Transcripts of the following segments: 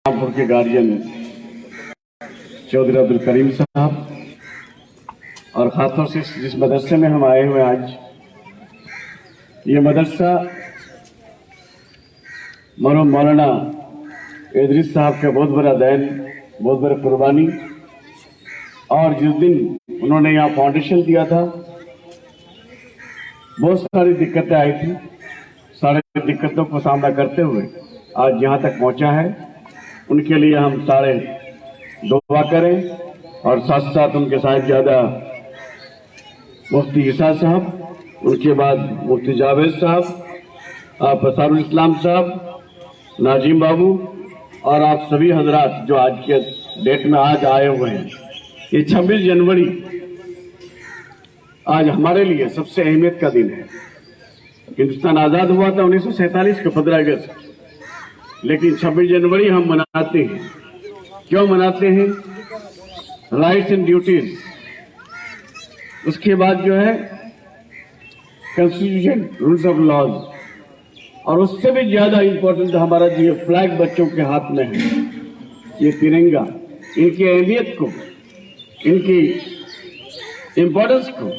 रामपुर के गार्जियन चौधरी अब्दुल करीम साहब और खासतौर से जिस मदरसे में हम आए हुए आज, ये मदरसा मरहूम मौलाना इदरीस साहब का बहुत बड़ा देन, बहुत बड़ा कुर्बानी। और जिस दिन उन्होंने यहाँ फाउंडेशन दिया था, बहुत सारी दिक्कतें आई थी। सारे दिक्कतों को सामना करते हुए आज यहाँ तक पहुँचा है। उनके लिए हम सारे दुआ करें और साथ साथ उनके साहिबजादा मुफ्ती ईसा साहब, उनके बाद मुफ्ती जावेद साहब, आप असारुल इस्लाम साहब, नाजिम बाबू और आप सभी हजरात जो आज के डेट में आज आए हुए हैं। ये 26 जनवरी आज हमारे लिए सबसे अहमियत का दिन है। हिंदुस्तान आज़ाद हुआ था 1947 को 15 अगस्त, लेकिन 26 जनवरी हम मनाते हैं। क्यों मनाते हैं? राइट्स एंड ड्यूटीज, उसके बाद जो है कॉन्स्टिट्यूशन, रूल्स ऑफ लॉज, और उससे भी ज्यादा इंपॉर्टेंट हमारा जो फ्लैग बच्चों के हाथ में है, ये तिरंगा, इनकी अहमियत को, इनकी इम्पोर्टेंस को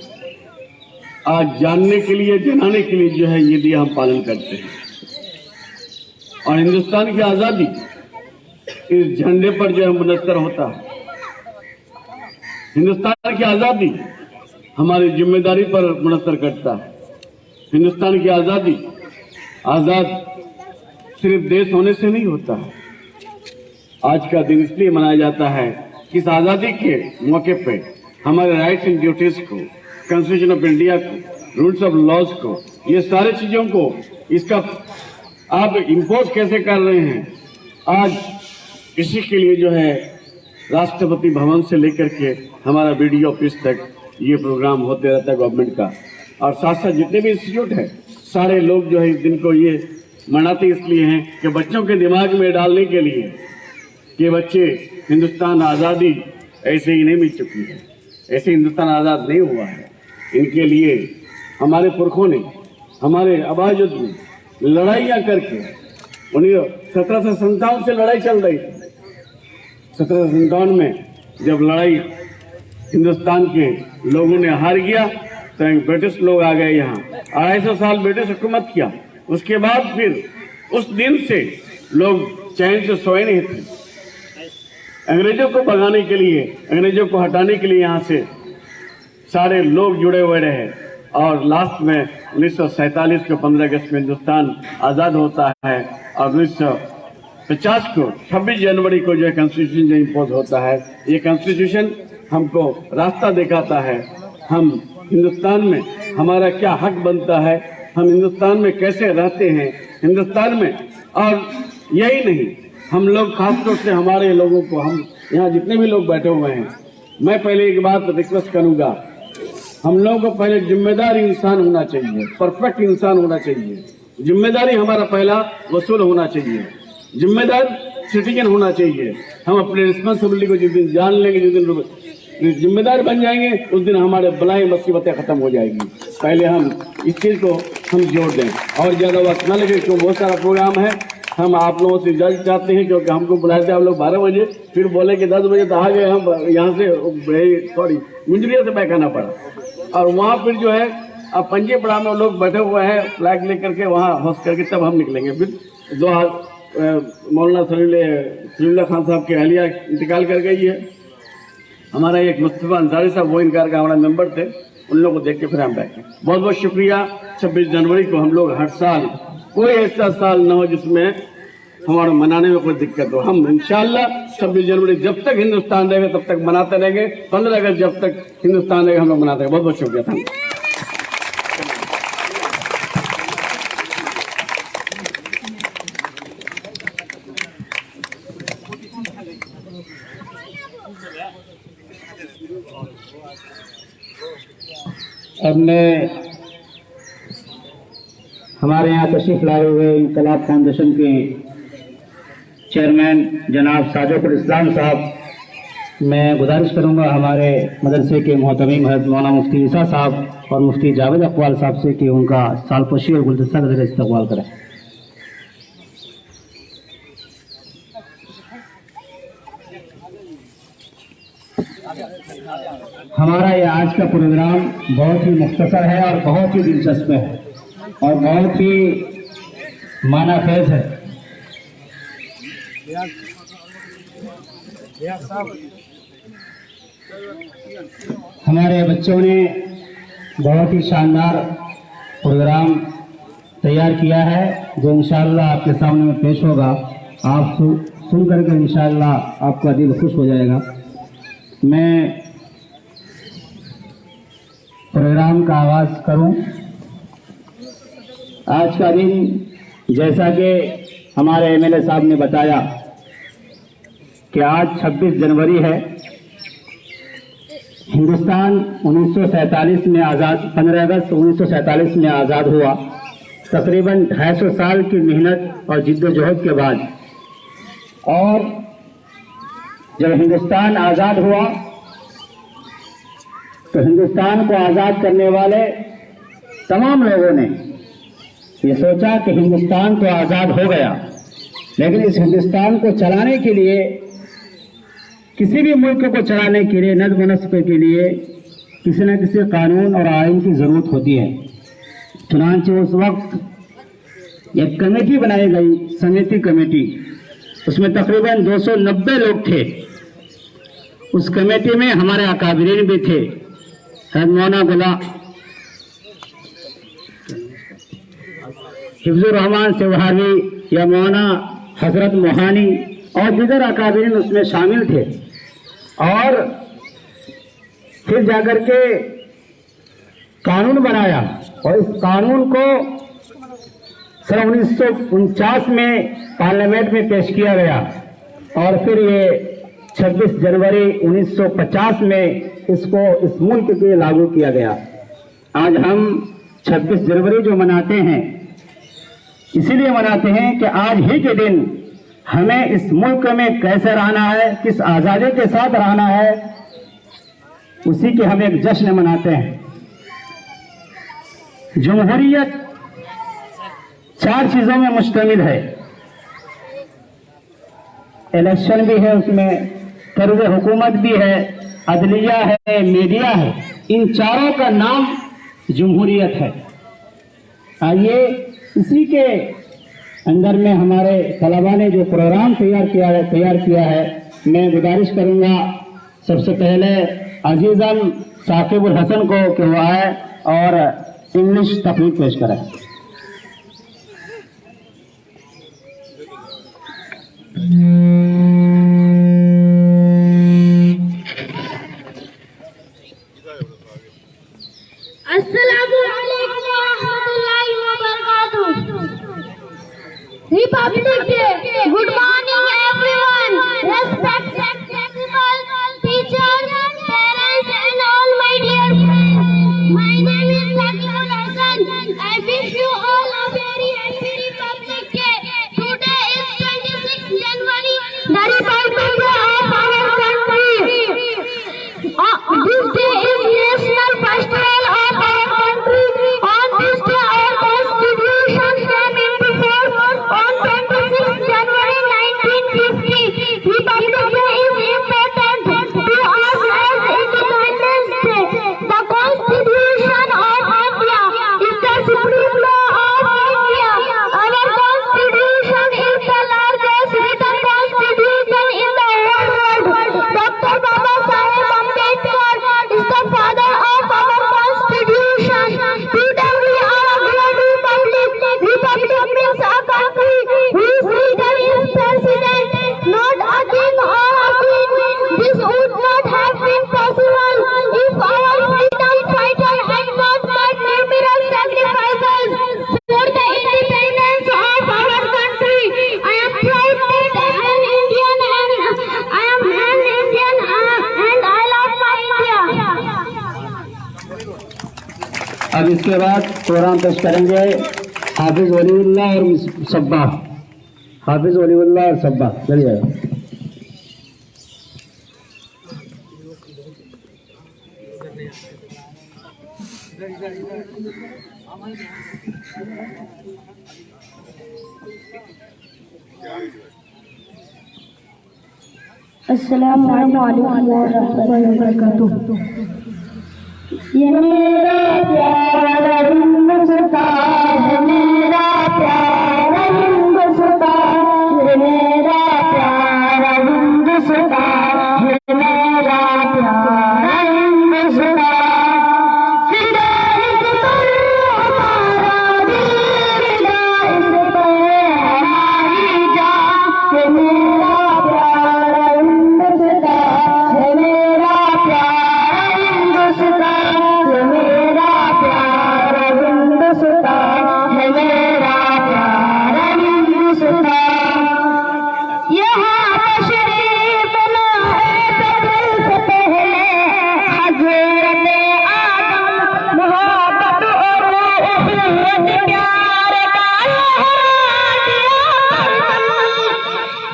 आज जानने के लिए, जनाने के लिए जो है ये भी हम पालन करते हैं। और हिंदुस्तान की आजादी इस झंडे पर जो है मुनस्सर होता है। हिंदुस्तान की आजादी हमारी जिम्मेदारी पर मुनस्सर करता है। हिंदुस्तान की आजादी आजाद सिर्फ देश होने से नहीं होता है। आज का दिन इसलिए मनाया जाता है कि इस आजादी के मौके पे हमारे राइट्स एंड ड्यूटीज को, कॉन्स्टिट्यूशन ऑफ इंडिया को, रूल्स ऑफ लॉज को, ये सारे चीजों को, इसका आप इम्पोज कैसे कर रहे हैं, आज इसी के लिए जो है राष्ट्रपति भवन से लेकर के हमारा बीडीओ ऑफिस तक ये प्रोग्राम होते रहता है गवर्नमेंट का। और साथ साथ जितने भी इंस्टीट्यूट है, सारे लोग जो है इस दिन को ये मनाते इसलिए हैं कि बच्चों के दिमाग में डालने के लिए कि बच्चे, हिंदुस्तान आज़ादी ऐसे ही नहीं मिल चुकी है, ऐसे हिंदुस्तान आज़ाद नहीं हुआ है। इनके लिए हमारे पुरखों ने, हमारे अबाजुद ने लड़ाइयाँ करके, उन्हें 1757 से लड़ाई चल रही थी। 1757 में जब लड़ाई हिंदुस्तान के लोगों ने हार गया तो ब्रिटिश लोग आ गए यहाँ, 250 साल ब्रिटिश हुकूमत किया। उसके बाद फिर उस दिन से लोग चैन से सोए नहीं थे। अंग्रेजों को भगाने के लिए, अंग्रेजों को हटाने के लिए यहाँ से सारे लोग जुड़े हुए रहे। और लास्ट में 1947 को 15 अगस्त में हिंदुस्तान आज़ाद होता है और 1950 को 26 जनवरी को जो है कॉन्स्टिट्यूशन जो इम्पोज होता है। ये कॉन्स्टिट्यूशन हमको रास्ता दिखाता है, हम हिंदुस्तान में हमारा क्या हक बनता है, हम हिंदुस्तान में कैसे रहते हैं हिंदुस्तान में। और यही नहीं, हम लोग खासतौर से हमारे लोगों को, हम यहाँ जितने भी लोग बैठे हुए हैं, मैं पहले एक बात रिक्वेस्ट करूंगा, हम लोगों को पहले जिम्मेदार इंसान होना चाहिए, परफेक्ट इंसान होना चाहिए। जिम्मेदारी हमारा पहला वसूल होना चाहिए, जिम्मेदार सिटीजन होना चाहिए। हम अपने रिस्पॉन्सिबिलिटी को जिस दिन जान लेंगे, जिस दिन जिम्मेदार बन जाएंगे, उस दिन हमारे बलाएं मुसीबतें खत्म हो जाएगी। पहले हम इस चीज को हम जोड़ दें और ज्यादा वक्त न लगे, क्योंकि बहुत सारा प्रोग्राम है। हम आप लोगों से इजाजत चाहते हैं, क्योंकि हमको बुलाए थे आप लोग 12 बजे, फिर बोले कि 10 बजे तो आ गए। हम यहाँ से सॉरी मुंजरिया से बैक आना पड़ा और वहाँ फिर जो है अब पंजे पड़ा में लोग बैठे हुए हैं फ्लैग लेकर के, वहाँ होस्ट करके तब हम निकलेंगे। फिर मौलाना सलील्ला खान साहब की अहलिया इंतकाल कर गई है। हमारा एक मुस्तफा अंसारी साहब, वो इनकार का हमारा मेंबर थे, उन लोगों को देख के फिर हम बैठे। बहुत बहुत शुक्रिया। 26 जनवरी को हम लोग हर साल, कोई ऐसा साल न हो जिसमें हमारे मनाने में कोई दिक्कत हो। हम इंशाअल्लाह 26 जनवरी जब तक हिंदुस्तान रहेगा तब तक मनाते रहेंगे। 15 अगस्त जब तक हिंदुस्तान रहेगा हम लोग मनाते रहेंगे। बहुत बहुत शुक्रिया था। हमने हमारे यहाँ तशरीफ लाए हुए इंकलाब फाउंडेशन के चेयरमैन जनाब साजोकुल इस्लाम साहब, मैं गुजारिश करूँगा हमारे मदरसे के मोहतमीम हज़रत मौलाना मुफ्ती ईसा साहब और मुफ्ती जावेद अकवाल साहब से कि उनका सालपोशी और गुलदस्ता का इस्तकबाल करें। हमारा ये आज का प्रोग्राम बहुत ही मुख्तसर है और बहुत ही दिलचस्प है और बहुत ही मानाखेज है। हमारे बच्चों ने बहुत ही शानदार प्रोग्राम तैयार किया है जो इंशाअल्लाह आपके सामने पेश होगा। आप सुन करके इंशाअल्लाह आपका दिल खुश हो जाएगा। मैं प्रोग्राम का आगाज करूं। आज का दिन जैसा कि हमारे एमएलए साहब ने बताया कि आज 26 जनवरी है। हिंदुस्तान 1947 में आज़ाद 15 अगस्त 1947 में आज़ाद हुआ। तकरीबन 250 साल की मेहनत और जिद्दोजहद के बाद, और जब हिंदुस्तान आज़ाद हुआ तो हिंदुस्तान को आज़ाद करने वाले तमाम लोगों ने ये सोचा कि हिंदुस्तान तो आज़ाद हो गया, लेकिन इस हिंदुस्तान को चलाने के लिए, किसी भी मुल्क को चलाने के लिए, नज़्म नस्क़ के लिए किसी न किसी कानून और आइन की ज़रूरत होती है। चुनांचे उस वक्त एक कमेटी बनाई गई, समिति कमेटी। उसमें तकरीबन 290 लोग थे। उस कमेटी में हमारे अकाबिरीन भी थे, मौलाना गुला हिफ्जुर रहमान सेवहावी या मौलाना हजरत मोहानी और दीगर अकाबिरीन उसमें शामिल थे। और फिर जाकर के कानून बनाया और इस कानून को सन 1949 में पार्लियामेंट में पेश किया गया और फिर ये 26 जनवरी 1950 में इसको इस मुल्क के लागू किया गया। आज हम 26 जनवरी जो मनाते हैं, इसीलिए मनाते हैं कि आज ही के दिन हमें इस मुल्क में कैसे रहना है, किस आज़ादी के साथ रहना है, उसी के हम एक जश्न मनाते हैं। जमहूरियत 4 चीजों में मुश्तमिल है। इलेक्शन भी है, उसमें तर्ज हुकूमत भी है, अदलिया है, मीडिया है। इन चारों का नाम जमहूरियत है। आइए इसी के अंदर में हमारे तलबा ने जो प्रोग्राम तैयार किया है, मैं गुजारिश करूंगा सबसे पहले अजीजम साकिबुल हसन को कि वो आए और इंग्लिश तकरीर पेश करें। अस्सलामु अलैकुम व रहमतुल्लाहि व बरकातुहू। Republic day. Good morning everyone. Respected principal, teachers, parents and all my dear friends. My name is Sakibul Hasan. I wish you all a very happy Republic Day. Today is 26 January, the Republic Day of our country. This day is national festival of our country. On this day, our Constitution came into force on 26 January 1950. Republic Day is important to us as Independence Day. The Constitution of India is the supreme law of India. Our Constitution is the largest written constitution in the whole world. Dr. Baba Saheb Ambedkar is the father of our Constitution. Today we are a great republic. Republic means a country whose leader is president, not a king or a queen. This would not have been possible if our freedom fighter had not made numerous sacrifices for the independence of our country. I am proud that I am an Indian and I love my India. अब इसके बाद programme पेश करेंगे हाफिज वलीउल्लाह और सब्बा। हाफिज वलीउल्लाह और सब्बा चलिए। अस्सलामु अलैकुम वरहमतुल्लाहि वबरकातुह। ये मेरा प्यारा हिंदुस्तान है, मेरा प्यारा हिंदुस्तान, ये मेरा प्यारा हिंदुस्तान, ये मेरा प्यारा हिंदुस्तान। फिदा इस पर हमारा दिल, फिदा इस पर हमारी जान, ये मेरा प्यारा हिंदुस्तान है, मेरा प्यारा हिंदुस्तान, ये मेरा प्यारा हिंदुस्तान है, मेरा प्यारा हिंदुस्तान। यहाँ तशरीफ लाए सबसे पहले हज़रत आदम, मोहब्बत और उखुवत प्यार का लहरा दिया करदम।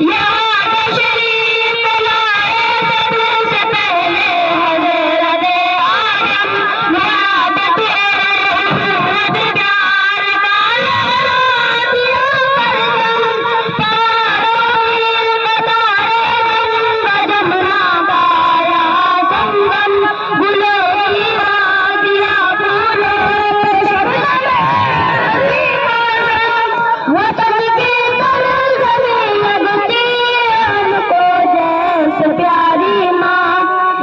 यहाँ तशरीफ लाए सबसे पहले हज़रत आदम, मोहब्बत और उखुवत प्यार का लहरा दिया करदम। जमुना बाया संगम, गुलोरी वादिया फूलों वतन की सरजमीं लगती हमको जैसे प्यारी माँ।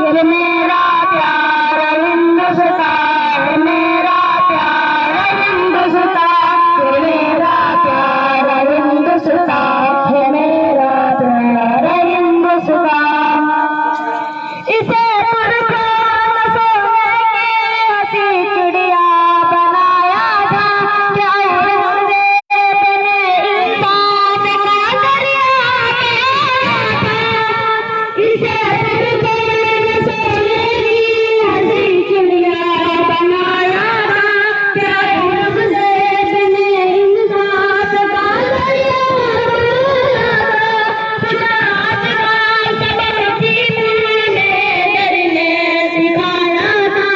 ये मेरा प्यारा हिंदुस्तान है, मेरा प्यारा हिंदुस्तान, ये मेरा प्यारा हिंदुस्तान है, मेरा प्यारा हिंदुस्तान। इसे पुरखान सोने की हंसी चिड़िया बनाया था, क्या उड़ने ने इंसाफ का दरिया किया था। इसे पुरखान सोने की हंसी चिड़िया बनाया था, क्या उड़ने ने इंसाफ का दरिया किया था। पिताज का सबक भी मैंने डरने सिखाया था,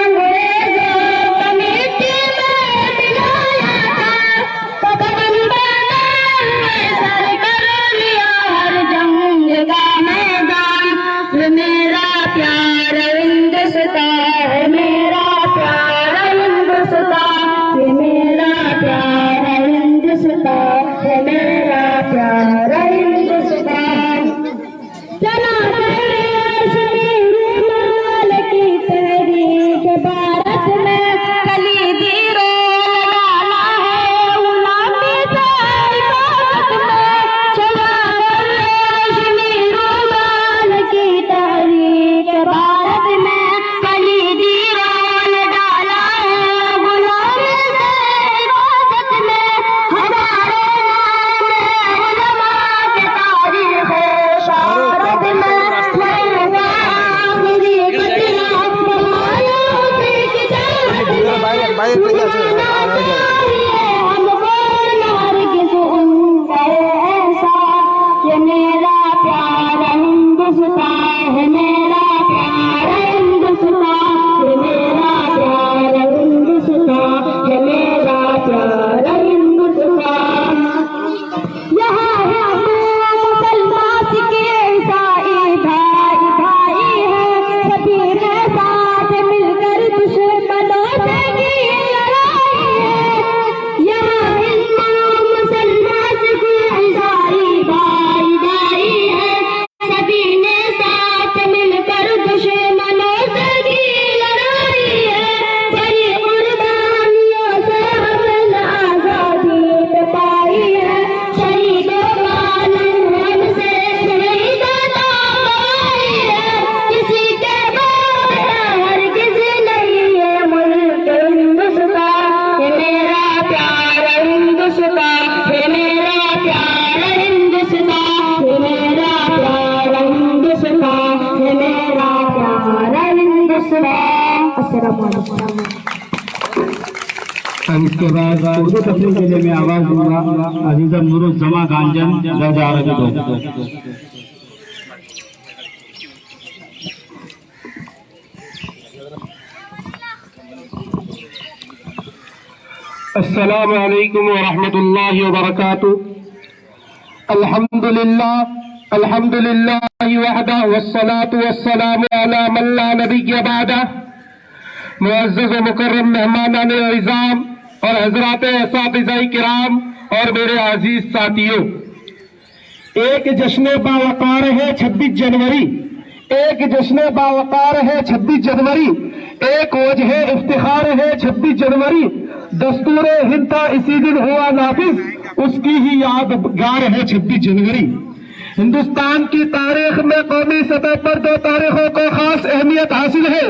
अंग्रेजों को मिट्टी में मिलाया था। पैगंबर ने सर कर लिया हर जंग का मैदान। ये मेरा प्यारा हिंदुस्तान है, मेरा प्यारा हिंदुस्तान, ये मेरा प्यारा हिंदुस्तान है, मेरा प्यारा हिंदुस्तान। चला रुमाल की तहरीक भारत में कलीदी रोल डाला है गुलामी से इबादत में। चला रुमाल की तहरीक भारत में कलीदी रोल डाला है गुलामी से इबादत में। हजारों नाम उलमा के तारीख शारद में ये मेरा प्यारा हिंदुस्तान है, मेरा प्यारा हिंदुस्तान, ये मेरा प्यारा हिंदुस्तान है, मेरा प्यारा हिंदुस्तान। यहाँ हिंदू मुसलमान सिख ईसाई भाई भाई है, सभी में साथ मिलकर दुश्मनों से की लड़ाई है। यहाँ हिंदू मुसलमान सिख ईसाई भाई भाई है, सभी ने साथ मिलकर दुश्मनों से की लड़ाई है। बड़ी कुर्बानियों से हमने आजादी पाई है, शहीदों का लहू हमसे शहीद पाई है। किसी के बाद हरगिज़ नहीं है मुल्क हिंदुस्तान। ये मेरा प्यारा हिंदुस्तान, ये मेरा प्यारा हिंदुस्तान, ये मेरा प्यारा हिंदुस्तान, ये मेरा प्यारा हिंदुस्तान। अस्सलामु अलैकुम। इसके बाद उर्दू तफसीर के लिए मैं आवाज दूंगा अजीजा नूरुज़्ज़मा गांजन दर्जा अरबी दो। अस्सलामु अलैकुम व रहमतुल्लाहि व बरकातुहू। अल्हम्दुलिल्लाह अल्हम्दुलिल्लाहि वहदा वस्सलातु वस्सलामु अला मन ला नबिय्य बादा। मुअज़्ज़ज़ व मुकर्रम मेहमानान इज़ाम और हज़रात असातिज़ाए किराम और मेरे अजीज साथियों, एक जश्न बावकार है 26 जनवरी, एक जश्न बावकार है 26 जनवरी, एक वजह इफ्तिखार है 26 जनवरी। दस्तूर हिंद था इसी दिन हुआ नाफिज, उसकी ही यादगार है 26 जनवरी। हिंदुस्तान की तारीख में कौमी सतह पर दो तारीखों को खास अहमियत हासिल है।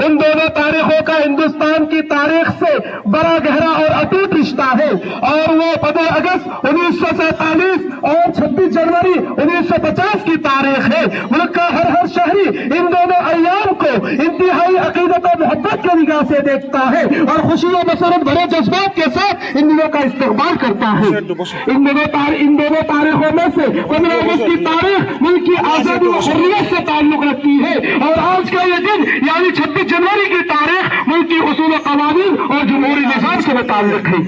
उन दोनों तारीखों का हिंदुस्तान की तारीख से बड़ा गहरा और अटूट रिश्ता है, और वो 15 अगस्त 1947 और 26 जनवरी 1950 की तारीख है। मुल्क का हर शहरी इन दोनों अय्याम को इंतहाई अकीदत और मोहब्बत की निगाह से देखता है और खुशी और मसरत भरे जज्बात के साथ इन दिनों का इस्तेमाल करता है। इन दोनों तारीखों में से 15 अगस्त की तारीख मुल्क की आजादी और हुर्रियत से ताल्लुक रखती है, और आज का ये दिन यानी 26 जनवरी की तारीख मुल्क की उसूल व क़वानीन और जमहूरी निज़ाम से मुताल्लिक़ है।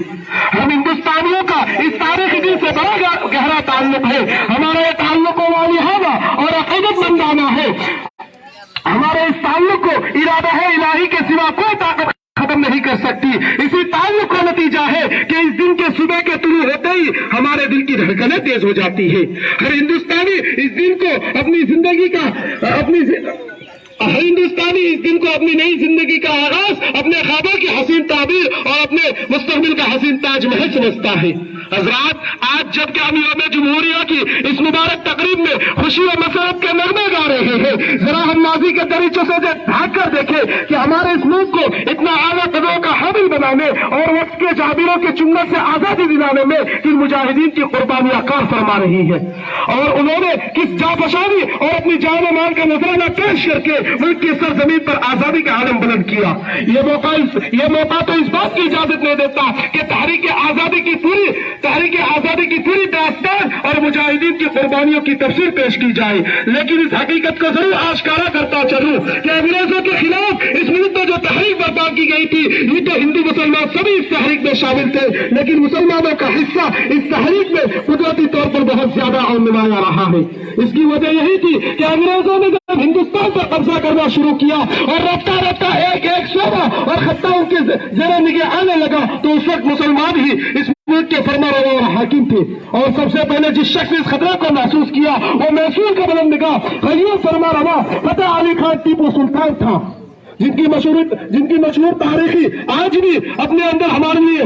हम हिंदुस्तानियों का इस तारीखी दिन से बड़ा गहरा ताल्लुक है। हमारा ये ताल्लुक वालिहाना और अक़ीदतमंदाना है। हमारे इस ताल्लुक को इरादा है इलाही के सिवा कोई ताकत खत्म नहीं कर सकती। इसी ताल्लुक का नतीजा है कि इस दिन के सुबह के तुलू होते ही हमारे दिल की धड़कनें तेज हो जाती है। हर हिंदुस्तानी इस दिन को अपनी जिंदगी का अपनी नई जिंदगी का आगाज, अपने ख्वाबों की हसीन ताबीर और अपने मुस्तकबिल का हसीन ताजमहल समझता है। हजरात, आज जबकि हम यौम जमहूरिया की इस मुबारक तकरीब में खुशी और मसरत के नगमे गा रहे हैं, जरा हम माजी के दरीचों से भाग कर देखें कि हमारे इस मुल्क को इतना आला कदरों का हामिल बनाने और वक्त के जाबिरों के चुंगल से आजादी दिलाने में किन मुजाहिदीन की कुर्बानियां कार फरमा रही है, और उन्होंने किस जाबशानी और अपनी जान और माल का नजराना पेश करके मुल्क की सरजमीन पर आजादी का आलम बुलंद किया। ये मौका तो इस बात की इजाजत नहीं देता कि तहरीक आजादी की पूरी दास्तान और मुजाहिदीन की कुर्बानियों की तफसीर पेश की जाए, लेकिन इस हकीकत को जरूर आश्कारा करता चलूं कि अंग्रेजों के खिलाफ इस मुल्क में जो तहरीक बर्पा की गई थी, ये तो हिंदू मुसलमान सभी इस तहरीक में शामिल थे, लेकिन मुसलमानों का हिस्सा इस तहरीक में कुदरती तौर पर बहुत ज्यादा और नुमाया रहा है। इसकी वजह यही थी कि अंग्रेजों ने जब हिंदुस्तान पर कब्जा करना शुरू किया और रफ्ता रफ्ता एक शोबा और खत्ता उनके ज़ेरे निगाह आने लगा, तो उस वक्त मुसलमान ही इस मुल्क के फरमारवा और हाकिम थे। और सबसे पहले जिस शख्स ने इस खतरे को महसूस किया वो मैसूर का बुलंद निगाह गयूर फरमारवा फतेह अली खान टीपू सुल्तान था, जिनकी मशहूर तारीखी आज भी अपने अंदर हमारे लिए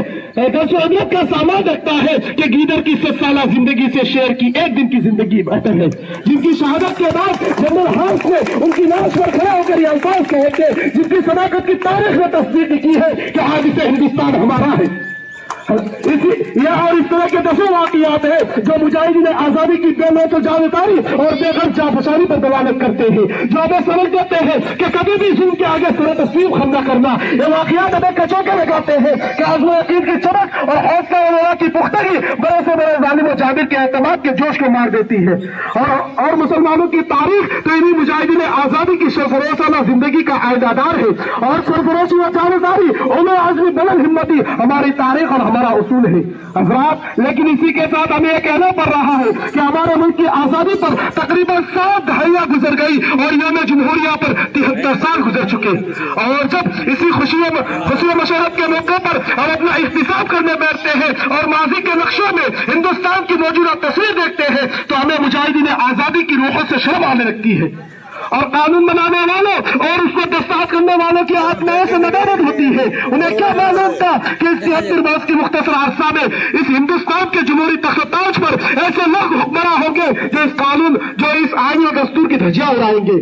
दर्शो इबरत का सामान रखता है कि गीदड़ की 100 साला जिंदगी से शेर की एक दिन की जिंदगी बेहतर है। जिनकी शहादत के बाद जनरल हाउस ने उनकी लाश पर खड़े होकर ये अल्फाज कहे थे, जिनकी सदाकत की तारीख में तस्दीक की है कि आज से हिंदुस्तान हमारा है। और इस तरह के दसों वाक़ियात है जो मुजाहिदीन आजादी की बेमौत जान उतारी और बेगम जाफशानी पर दलालत करते हैं, जो हमें समझ देते हैं कि कभी भी जुल्म के आगे सर तस्लीम खम न करना। ये वाक़ियात हमें कचौके लगाते हैं कि आज़म यकीन की चमक और हौसला वगैरह की पुख्तगी बड़े से बड़े जालिम और जाबिर के एतमाद के जोश को मार देती है। और मुसलमानों की तारीख तो इन्हीं मुजाहिदीन आजादी की सरफरोशाना जिंदगी का आयदादार है, और सरफरोशी व जानदारी उन्हें आज़मी बुलंद हिम्मती हमारी तारीख और हमारा उसूल है। हजरात, लेकिन इसी के साथ हमें यह कहना पड़ रहा है कि हमारे मुल्क की आजादी पर तकरीबन 7 दहाइयां गुजर गई और यौम जमहूरिया पर 73 साल गुजर चुके। और जब इसी खुशी व मशरत के मौके पर हम अपना इख्तिसाब करने बैठते हैं और माजी के नक्शों में हिंदुस्तान की मौजूदा तस्वीर देखते हैं, तो हमें मुजाहिदीन आजादी की रूहों से शर्म आने लगती है, और कानून बनाने वालों और उसको दस्तखत करने वालों की आत्माओं से नदारत होती है। उन्हें क्या मालूम था कि इस 73 वर्ष की मुख्तसर अरसा में इस हिंदुस्तान के जमहूरी तख्त-ए-ताज पर ऐसे लोग हुक्मरान होंगे जो इस आईन और दस्तूर की धज्जियां उड़ाएंगे,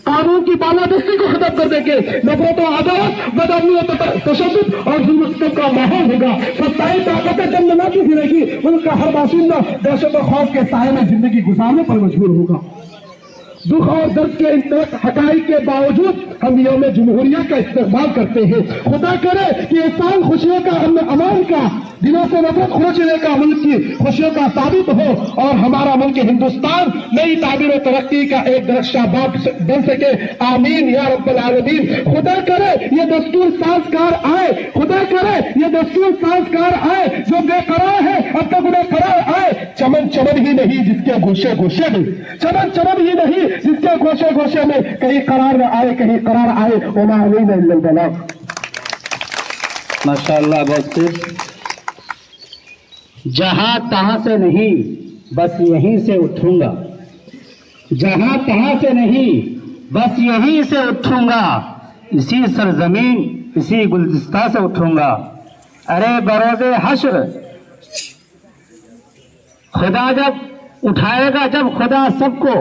कानून की बालादस्ती को खत्म कर देंगे, नफरत और अदावत, बदअमनी और तशद्दुद और जुल्म का माहौल होगा। सत्ताई ताकतें जन्नती फिरेगी, मुल्क का हर बाशिंदा दहशत और खौफ के साए में जिंदगी गुजारने पर मजबूर होगा। दुख और दर्द के इन हकाइक के बावजूद हम यौम जमहूरिया का इस्तेमाल करते हैं। खुदा करे कि ये साल खुशियों का, अमान का, दिनों से नफरत खोजने का, मुल्क की खुशियों का साबित हो और हमारा मुल्क हिंदुस्तान नई ताबीर और तरक्की का एक दरख्शा बाप बन सके। आमीन या रब्बल आलमीन। खुदा करे ये दस्तूर साजगार आए, खुदा करे ये दस्तूर साजगार आए जो बेकरार है अब तक उन्हें करार आए। चमन चमन ही नहीं जिसके गोशे गोशे में, चमन चमन ही नहीं जिसके गोशे गोशे में कहीं करार न आए, कहीं करार आए। ओमा अमीन अल्लाह। माशाअल्लाह, बहुत खूब। जहां तहां से नहीं, बस यहीं से उठूंगा। जहां तहां से नहीं, बस यहीं से उठूंगा। इसी सरजमीन, इसी गुलदस्ता से उठूंगा। अरे बरोज़े हश्र खुदा जब उठाएगा, जब खुदा सबको,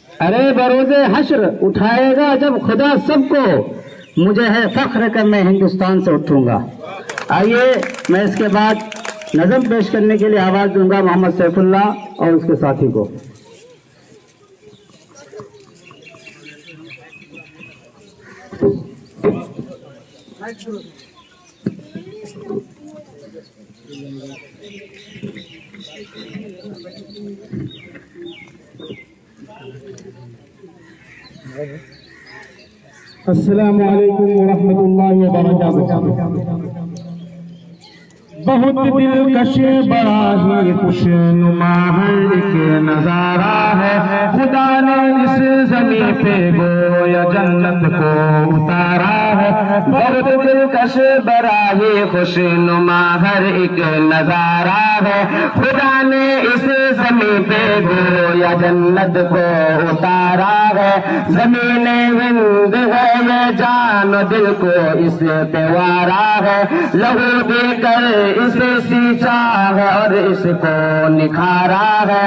अरे बरोज़े हश्र उठाएगा जब खुदा सबको, मुझे है फख्र कर मैं हिंदुस्तान से उठूंगा। आइए मैं इसके बाद नज़म पेश करने के लिए आवाज दूंगा मोहम्मद सैफुल्लाह और उसके साथी को। अस्सलामु अलैकुम वरहमतुल्लाहि वबरकातुहू। बहुत दिलकश बड़ा ही खुशनुमा एक नजारा है, खुदा ने इस ज़मीं पे गोया जन्नत को उतारा है। बहुत दिलकश बड़ा ही खुशनुमा हर एक नजारा है, खुदा ने इस ज़मीं पे गोया जन्नत को उतारा है। ज़मीन हिंद है ये जान दिल को इस पे वारा है, लहू देकर इसे सींचा है और इसको निखारा है।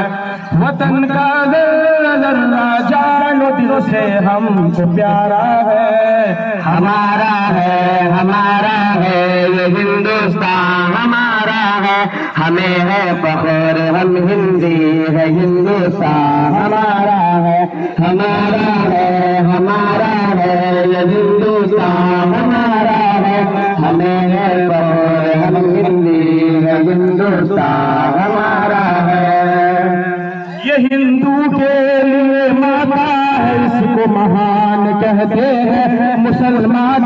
वतन का जर्रा जानो दिल से हमको प्यारा है, हमारा है, हमारा है ये हिंदुस्तान हमारा है। हमें है फख्र, हम हिंदी है, हिंदुस्तान हमारा है, हमारा है, हमारा है ये हिंदुस्तान हमारा है। हमें है फख्र, हम हिंदी है, हिंदुस्तान हमारा है। ये हिंदू के लिए माता है, इसको महान कहते हैं। मुसलमान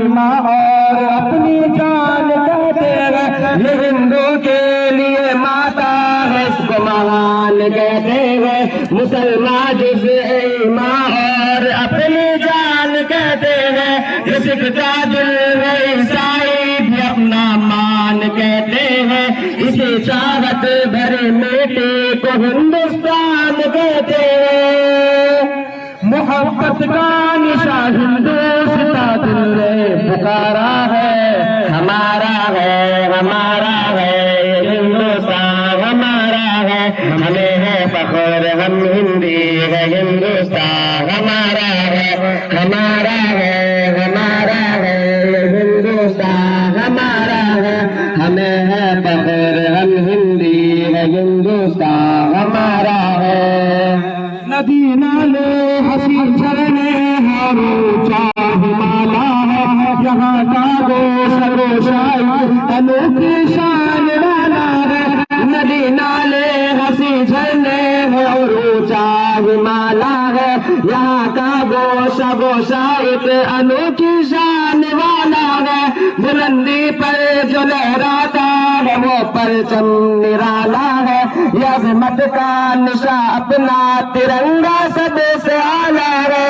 माँ और अपनी जान कहते हैं। ये हिंदू के लिए माता है, इसको महान कहते हैं। मुसलमान जुज़ माँ और अपनी जान कहते हैं। ये सिख का दिल है, ईसाई भी अपना मान कहते हैं। इसे चाहत भरे बेटे को हिंदुस्तान कहते हैं। मोहब्बत का निशा हिंदुस्ता दिल ने पुकारा है, हमारा है, हमारा है ये हिंदुस्तान हमारा है। हमें है फख्र, हम हिंदी है, हिंदुस्तान हमारा है, हमारा है, हमारा है ये हिंदुस्तान हमारा है। हमें है फख्र, हम हिंदी है, हिंदुस्तान हमारा है। नदी नाले हसी झरने हर ऊंचा हिमाला है, यहाँ का गोशाई अनोखी शान वाला है। नदी नाले हसी झरने है और ऊंचा हिमाला है, यहाँ का गोशा गोशा एक अनोखी शान वाला है। बुलंदी पर जो लहराता है वो परचम निराला है, यह अज़मत का निशा अपना तिरंगा सबसे आला है।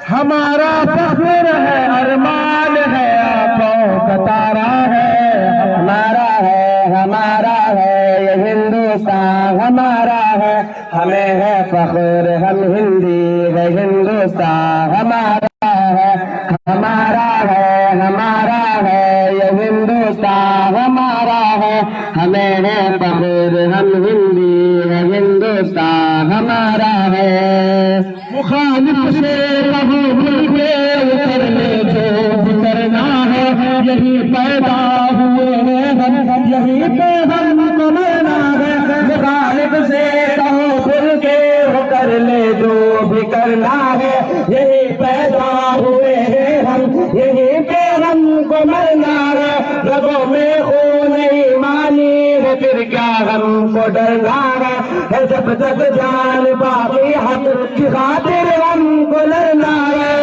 हमारा फख्र है, अरमान है, आंखों का तारा है, हमारा है, हमारा है ये हिंदुस्तान हमारा है। हमें है फख्र, हम हिंदी है, हिंदुस्तान हमारा है, हमारा है, हमारा है ये हिंदुस्तान हमारा है। हमें है फख्र, हम हिंदी है, हिंदुस्तान हमारा है। मुखालिफ से लहू मिलके उतरने जो भी करना है, यही पैदा हुए हैं हम, यही पे हमको मरना है। मुखालिफ से कहो खुल के कर ले जो भी करना है, यही हमको डरना है जब तक जान बाकी हक की खातिर हमको लड़ना है।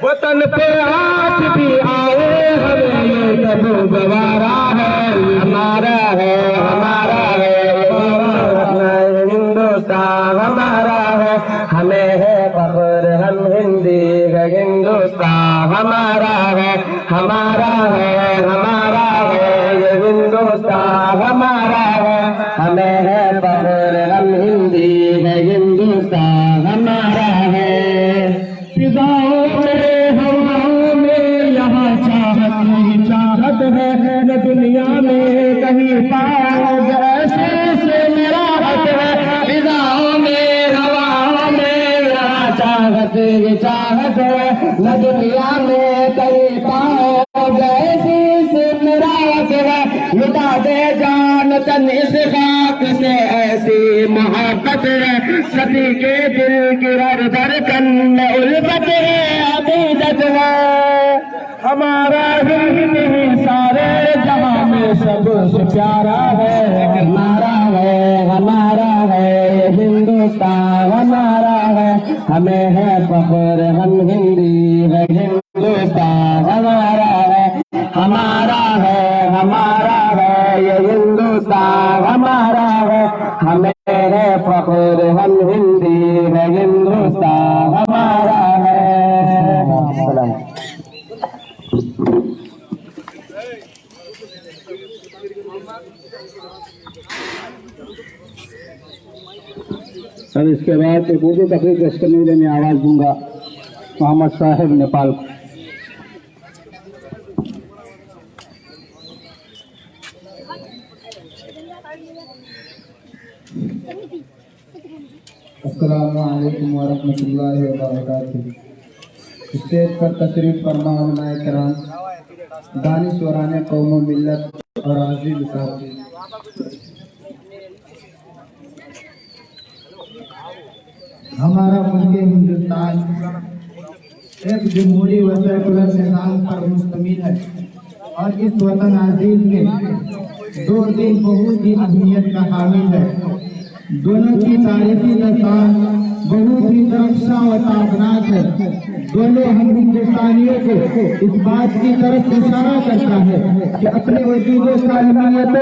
वतन पे आज भी आए हमें ये तब गवारा है, हमारा है, हमारा है हिंदुस्तान, हमारा है, हमें है फख्र, हम हिंदी है, हिंदुस्तान हमारा है, हमारा है, हमारा है ये हिंदुस्तान हमारा है, हमें है फख्र, हम हिंदी है, हिंदुस्तान हमारा है। फिजाओं में हवाओं में यहाँ चाहत ही चाहत है, न दुनिया में कहीं पाओगे ऐसे से मेरा हक है। फिजाओं में हवाओं में यहाँ चाहत ही चाहत है, न दुनिया में कहीं पाओगे ऐसे से मेरा हक है। मिटा दे जान तन इस खाक से ऐसी मोहब्बत है, सभी के दिल की हर धड़कन में उल्फत है, अकीदत है। हमारा हिंद ही सारे जहां में सबसे प्यारा है, हमारा है, हमारा है हिंदुस्तान हमारा है, हमें है फख्र, हम हिंदी है, हिंदुस्तान हमारा है, हमारा है, हमारा है ये हिंदुस्तान हमारा है, हमें है फख्र, हम हिंदी है, हिंदुस्तान हमारा है। सर इसके बाद एक उर्दू तकरीर पेश करने के लिए मैं आवाज दूंगा मोहम्मद साहिब नेपाल को। अस्सलामु अलैकुम वरहमतुल्लाहि वबरकातुहू। स्टेज पर तशरीफ फरमा उलमाए किराम, दानिशवराने कौम मिल्लत और अजीज साथी, हमारा मुल्क हिंदुस्तान एक जमहूरी व सेकुलर निज़ाम पर मुश्तमिल है और इस वतन अजीज में दो दिन बहुत ही अहमियत का हामिल है। दोनों की तारीखी दास्तान बहुत ही दरख्शा व ताबनाक है। दोनों हम हिंदुस्तानियों को इस बात की तरफ इशारा करता है कि अपने वजूद सालमियत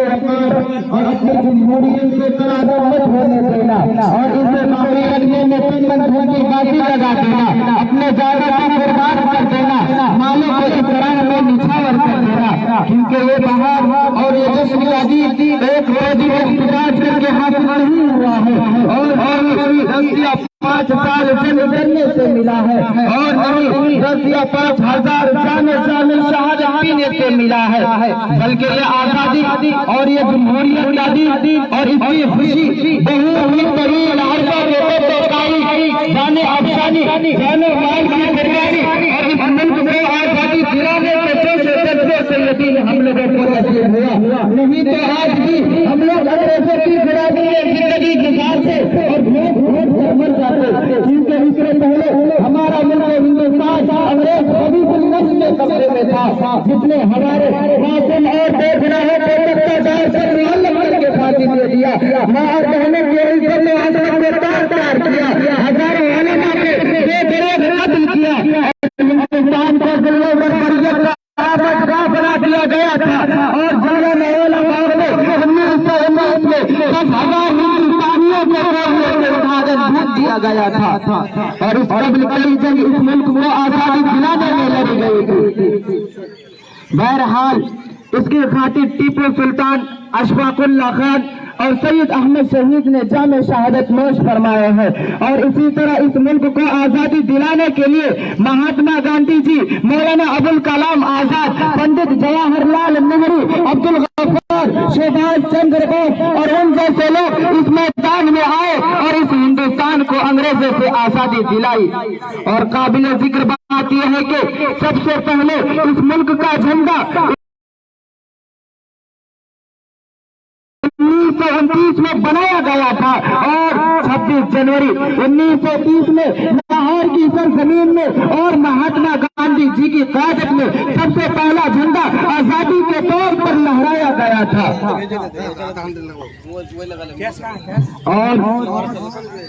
और अपनी जमहूरियत के तनाज़ुर मत होने देना और इसे बाकी रखने में तन की बाजी लगा देना, अपने जायदाद बर्बाद कर देना, मालों को इस तरह में निछावर कर देना, क्योंकि ये बहार और ये जश्न अजीब एक रोजी इख्तियार करके हासिल नहीं हुआ है और 5 साल जन्नत से मिला है और 10 या 5,000 जाने शहादत पीने से मिला है, बल्कि ये आजादी और ये जमहूरियत और इसकी खुशी बहुत ही तवील अरसा के जाने अफसानी जाने माल की बर्बादी और इस मुल्क को आजादी दिलाने के जैसे जज्बे से यकीन हम लोगों को नसीब हुआ, नहीं तो आज भी हम लोग अंग्रेजों की गुलामी में जिंदगी गुजारते और मर जाते, क्योंकि इससे पहले हमारा मुल्क हिंदुस्तान अंग्रेज हबीबुल के कब्जे में था, जिसने हमारे मासूम और बेगुनाहों को तख्तादार पर मुअल्लम करके फांसी दे दिया, मां और बहनों के इज्जत में आजाद को तार किया, हजारों उलमा के बेदरेग कत्ल किया, हिंदुस्तान को जुल्म और बर्बरियत का आबादगाह बना दिया गया था और जाने में उलमा ने 1919 में 10,000 हिंदुस्तानियों को भूत दिया गया था और इस कबल जंग इस मुल्क को आजादी दिलाने में लड़ी गई थी। बहरहाल इसकी खातिर टीपू सुल्तान, अशफाकुल्लाह खान और सैयद अहमद शहीद ने जामे शहादत नोश फरमाए हैं और इसी तरह इस मुल्क को आजादी दिलाने के लिए महात्मा गांधी जी, मौलाना अबुल कलाम आजाद, पंडित जवाहरलाल नेहरू, अब्दुल गफ्फार, सुभाष चंद्र बोस और उन जैसे लोग इस मैदान में आए और इस हिंदुस्तान को अंग्रेजों से आजादी दिलाई। और काबिल जिक्र बात यह है कि सबसे पहले इस मुल्क का झंडा 1929 में बनाया गया था और 26 जनवरी 1930 में लाहौर की सरजमीन में और महात्मा गांधी गांधी जी की क़यादत में सबसे पहला झंडा आजादी के तौर पर लहराया गया था। और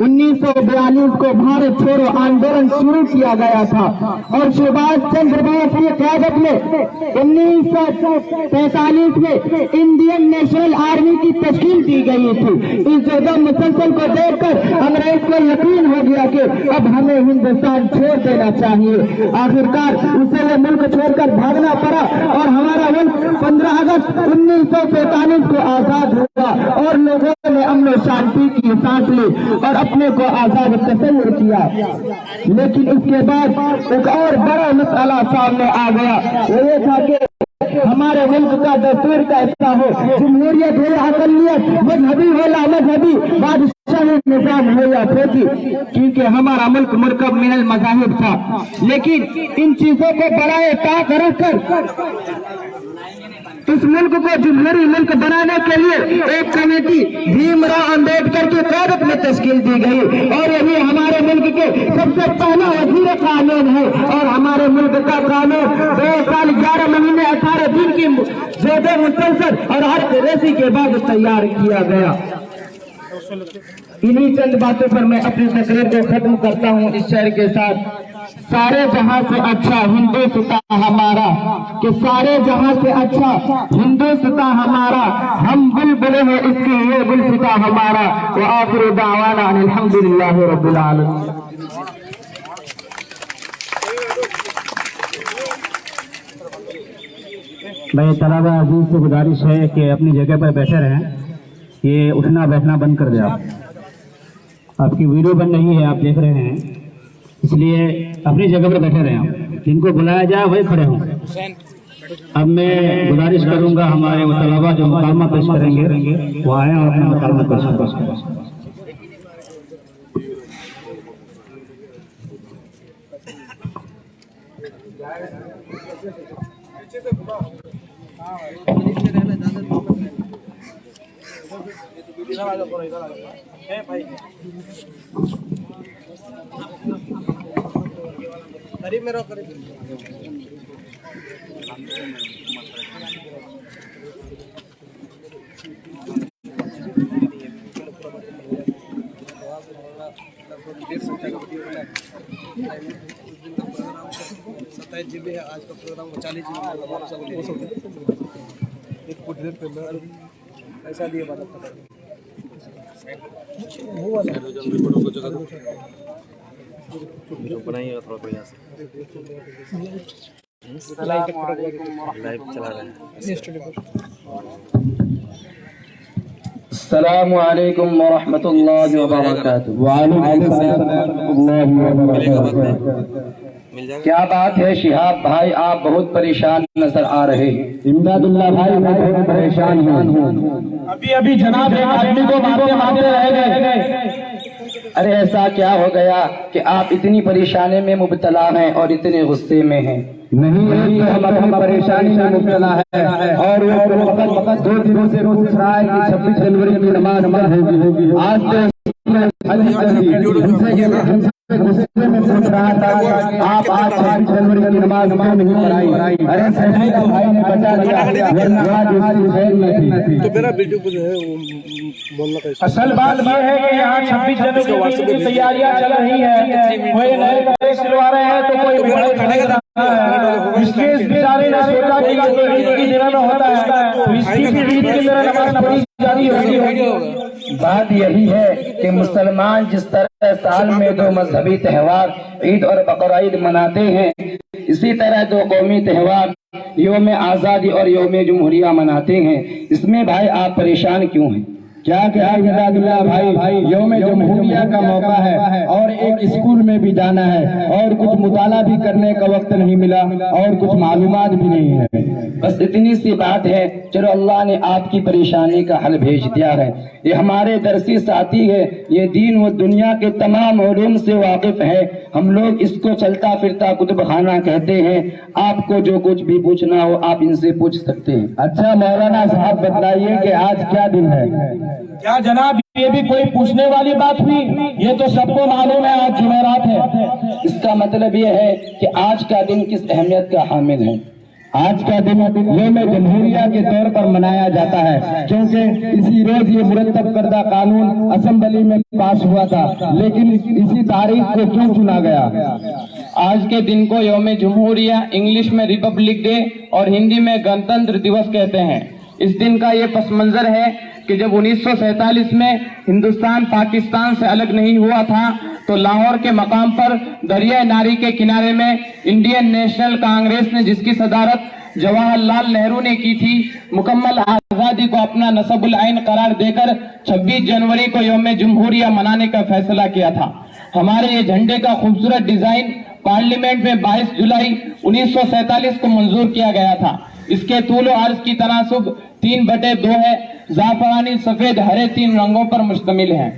1942 को भारत छोड़ो आंदोलन शुरू किया गया था और सुभाष चंद्र बोस की क़यादत में 1943 में इंडियन नेशनल आर्मी की तश्कील दी गई थी। इस जगह मुसलसल को देखकर अंग्रेज को यकीन हो गया कि अब हमें हिंदुस्तान छोड़ देना चाहिए। आखिरकार उसे वो मुल्क छोड़कर भागना पड़ा और हमारा मुल्क 15 अगस्त 1947 को आजाद हुआ और लोगों ने अमन और शांति की सांस ली और अपने को आजाद तस्वर किया। लेकिन इसके बाद एक और बड़ा मसला सामने आ गया, वो ये था कि हमारे मुल्क का दस्तूर कैसा हो, जमहूरियत हो या अक़लियत, मजहबी हो या मजहबी, बादशाही निजाम हो या फौजी, क्योंकि हमारा मुल्क मुरकब मिनल मज़ाहिब था। लेकिन इन चीजों को बराए ताक रखकर इस मुल्क को जमहूरी मुल्क बनाने के लिए एक कमेटी भीमराव अम्बेडकर की क़यादत में तश्कील दी गई और यही हमारे मुल्क के सबसे पहला वज़ीर कानून है। और हमारे मुल्क का कानून 2 साल 11 महीने 18 दिन की ज़ेद मुसलसल और हर रेसी के बाद तैयार किया गया। इन्हीं चंद बातों पर मैं अपनी तकरीर को खत्म करता हूँ इस शेर के साथ। सारे जहां से अच्छा हिंदुस्तान हमारा, कि सारे जहां से अच्छा हिंदुस्तान हमारा, हम बुलबुलें हैं इसकी ये गुलसितां हमारा। व आखिर दावाना अल्हम्दुलिल्लाहि रब्बिल आलमीन। भाई तलबा अजीज से गुजारिश है कि अपनी जगह पर बैठे रहें, ये उठना बैठना बंद कर दे। आपकी वीडियो बन रही है, आप देख रहे हैं, इसलिए अपनी जगह पर बैठे रहें। जिनको बुलाया जाए वही खड़े हों। अब मैं गुजारिश करूंगा हमारे वो तलबा जो मुकालमा पेश करेंगे वो आए और अपना मुकालमा पेश करें। GB है आज का प्रोग्राम, 40 ऐसा दिए बात बनाइएगा थोड़ा बढ़िया से। लाइव चला रहे हैं। अस्सलामु अलैकुम व रहमतुल्लाहि व बरकातुहू। क्या बात है शिहाब भाई, आप बहुत परेशान नजर आ रहे हैं। इमदादुल्लाह भाई मैं बहुत परेशान हूँ। अभी अभी जनाब एक आदमी को मारते मारते रह गए। अरे ऐसा क्या हो गया कि आप इतनी परेशानी में मुब्तला हैं और इतने गुस्से में हैं? नहीं, हम अपनी परेशानी में मुब्तला है और वो वक्त 2 दिनों से पूछ रहा है कि 26 जनवरी की नमाज होगी। आज गुस्से में पूछ रहा था आप आज 26 जनवरी की नमाज क्यों नहीं पढ़ाई? अरे सही का भाई ने बचा लिया, वरना आज उसकी जेल में थी। तो मेरा वीडियो को जो है वो बोलना कैसे? असल बात यह है कि यहाँ 26 जनवरी की तैयारियां चल रही है। कोई नए कपड़े सिलवा रहे हैं तो कोई इसके बेचारे ने सोचा कि ईद की दिन में होता है तो इसकी भी ईद की तरह नमाज पढ़ी जारी होगी। बात यही है कि मुसलमान जिस तरह साल में 2 मजहबी त्योहार ईद और बकरीद मनाते हैं, इसी तरह 2 कौमी त्योहार यौम आज़ादी और यौम जमहूरिया मनाते हैं। इसमें भाई आप परेशान क्यों हैं? क्या इमदादुल्लाह भाई, यौम जमहूरिया का मौका है और एक स्कूल में भी जाना है और कुछ मुताला भी करने का वक्त नहीं मिला और कुछ मालूमात भी नहीं है। बस इतनी सी बात है। चलो अल्लाह ने आपकी परेशानी का हल भेज दिया है। ये हमारे दरसी साथी है, ये दीन व दुनिया के तमाम उलूम से वाकिफ है। हम लोग इसको चलता फिरता कुतुब खाना कहते हैं। आपको जो कुछ भी पूछना हो आप इनसे पूछ सकते हैं। अच्छा मौलाना साहब बताइए कि आज क्या दिन है? क्या जनाब ये भी कोई पूछने वाली बात हुई? ये तो सबको मालूम है आज जुमेरात है। इसका मतलब ये है कि आज का दिन किस अहमियत का हामिल है। आज का दिन यौम जमहूरिया के तौर पर मनाया जाता है, क्योंकि इसी रोज ये मुरतब करदा कानून असेंबली में पास हुआ था। लेकिन इसी तारीख को क्यों चुना गया? आज के दिन को यौम जमहूरिया, इंग्लिश में रिपब्लिक डे और हिंदी में गणतंत्र दिवस कहते हैं। इस दिन का ये पस मंजर है कि जब 1947 में हिंदुस्तान पाकिस्तान से अलग नहीं हुआ था तो लाहौर के मकाम पर दरिया नारी के किनारे में इंडियन नेशनल कांग्रेस ने, जिसकी सदारत जवाहरलाल नेहरू ने की थी, मुकम्मल आजादी को अपना नसबुल आइन करार देकर 26 जनवरी को यौम जमहूरिया मनाने का फैसला किया था। हमारे ये झंडे का खूबसूरत डिजाइन पार्लियामेंट में 22 जुलाई 1947 को मंजूर किया गया था। इसके तूल और अर्ज की तनासुब 3/2 है। जाफरानी, सफेद, हरे 3 रंगों पर मुश्तमिल है।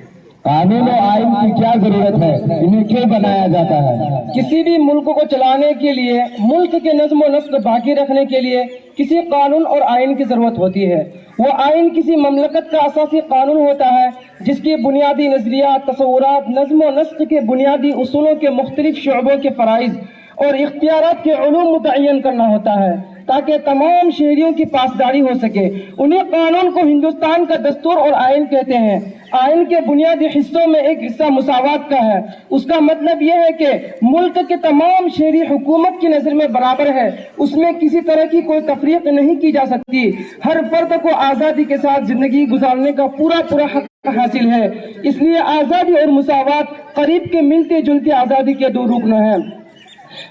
कानून और आइन की क्या जरूरत है? इन्हें क्यों बनाया जाता है? किसी भी मुल्क को चलाने के लिए, मुल्क के नज्म और नस्ल बाकी रखने के लिए किसी कानून और आइन की जरूरत होती है। वो आइन किसी ममलकत का असासी कानून होता है जिसके बुनियादी नजरियात, तस्वुरात, नज्म और नस्ल के बुनियादी उसूलों के मुख्तलिफ शुअबों के फराइज और इख्तियारात के उलूम मुतय्यन करना होता है ताकि तमाम शहरियों की पासदारी हो सके। उन्हीं कानून को हिंदुस्तान का दस्तूर और आइन कहते हैं। आइन के बुनियादी हिस्सों में एक हिस्सा मुसावात का है। उसका मतलब यह है कि मुल्क के तमाम शहरी हुकूमत की नजर में बराबर है, उसमें किसी तरह की कोई तफरीक नहीं की जा सकती। हर फर्द को आजादी के साथ जिंदगी गुजारने का पूरा हक हासिल है। इसलिए आजादी और मुसावात करीब के मिलते जुलते आजादी के 2 रुकन हैं।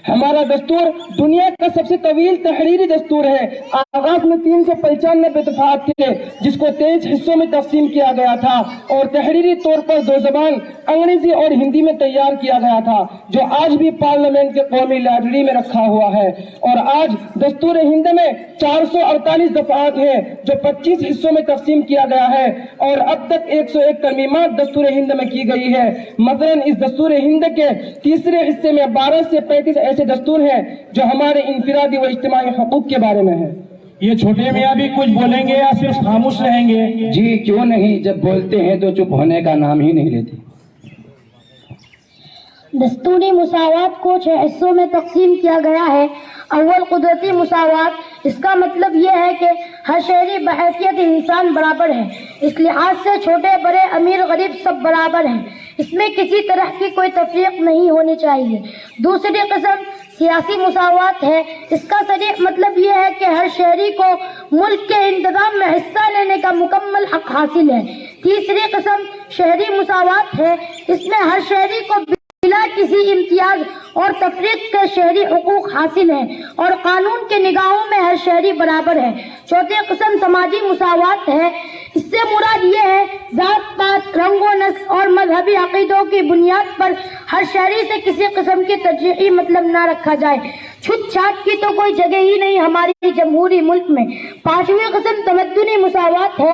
हमारा दस्तूर दुनिया का सबसे तवील तहरीरी दस्तूर है। आगाज में 395 दफात थे जिसको 23 हिस्सों में तकसीम किया गया था और तहरीरी तौर पर 2 ज़बान अंग्रेजी और हिंदी में तैयार किया गया था, जो आज भी पार्लियामेंट के कौमी लाइब्रेरी में रखा हुआ है। और आज दस्तूर हिंद में 448 दफात हैं जो 25 हिस्सों में तकसीम किया गया है और अब तक 101 तरमीमात दस्तूर हिंद में की गई है। मसलन इस दस्तूर हिंद के तीसरे हिस्से में 12 से 35 ऐसे दस्तूर हैं जो हमारे इंफरादी व इज्तिमाई हकूक के बारे में है। ये छोटे मियाँ भी कुछ बोलेंगे या सिर्फ खामोश रहेंगे? जी क्यों नहीं, जब बोलते हैं तो चुप होने का नाम ही नहीं लेते। दस्तूरी मुसावात को 6 हिस्सों में तकसीम किया गया है। अव्वल कुदरती मुसावात, इसका मतलब यह है कि हर शहरी बहैसियत इंसान बराबर है। इस लिहाज से छोटे बड़े अमीर गरीब सब बराबर हैं, इसमें किसी तरह की कोई तफरीक नहीं होनी चाहिए। दूसरी किस्म सियासी मुसावात है। इसका सरीह मतलब यह है कि हर शहरी को मुल्क के इंतजाम में हिस्सा लेने का मुकम्मल हक हासिल है। तीसरी किस्म शहरी मुसावात है। इसमें हर शहरी को बिला किसी इम्तियाज और तफरीक के शहरी हुकूक हासिल है और कानून के निगाहों में हर शहरी बराबर है। चौथी किस्म समाजी मुसावात है। इससे मुराद ये है जात पात, रंगो नस्ल और मजहबी अकीदों की बुनियाद पर हर शहरी से किसी किस्म की तरजीही मतलब ना रखा जाए। छूत छाट की तो कोई जगह ही नहीं हमारी जमहूरी मुल्क में। 5वीं किस्म तमद्दुनी मुसावात है।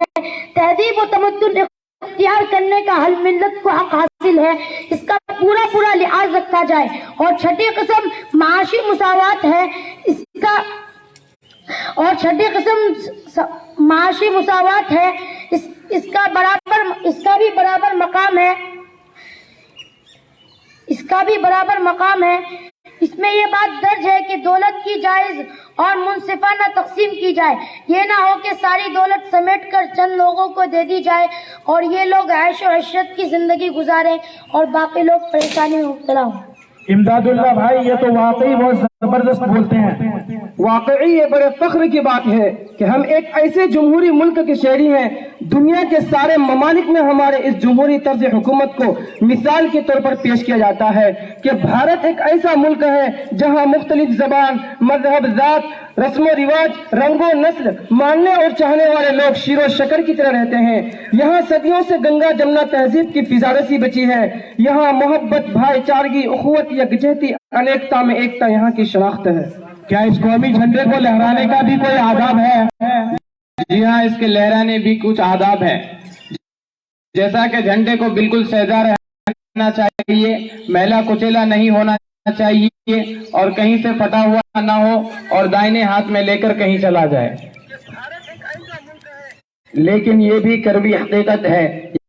तहजीब और तमद्दुन इख्तियार करने का हर मिल्लत को हक हासिल है, इसका पूरा लिहाज रखा जाए। और 6ठी किस्म माशी मुसावात है। छठी किस्म माशी मुसावात है। इसका भी बराबर मकाम है। इसमें यह बात दर्ज है कि दौलत की जायज और मुनसिफाना तकसीम की जाए। ये ना हो कि सारी दौलत समेट कर चंद लोगों को दे दी जाए और ये लोग ऐश और इशरत की जिंदगी गुजारें और बाकी लोग परेशानी में मुब्तला हों। इमदादुल्लाह भाई, ये तो वाकई बहुत जबरदस्त बोलते हैं। वाकई ये बड़े फख्र की बात है कि हम एक ऐसे जमहूरी मुल्क के शहरी हैं। दुनिया के सारे ममालिक में हमारे इस जमहूरी तर्ज हुकूमत को मिसाल के तौर पर पेश किया जाता है कि भारत एक ऐसा मुल्क है जहां मुख्तलिफ जबान, मजहब, जात, रस्म रिवाज, रंगो नस्ल मानने और चाहने वाले लोग शीरो शक्कर की तरह रहते हैं। यहाँ सदियों से गंगा जमुना तहजीब की फिजारसी बची है। यहाँ मोहब्बत, भाईचारगी, उखुवत, यकजहती, अनेकता में एकता यहाँ की शनाख्त है। क्या इस कौमी झंडे को लहराने का भी कोई आदाब है? जी हाँ, इसके लहराने भी कुछ आदाब है। जैसा कि झंडे को बिल्कुल सहजा रहना चाहिए, मैला कुचेला नहीं होना चाहिए और कहीं से फटा हुआ ना हो और दाहिने हाथ में लेकर कहीं चला जाए। लेकिन ये भी कड़वी हकीकत है,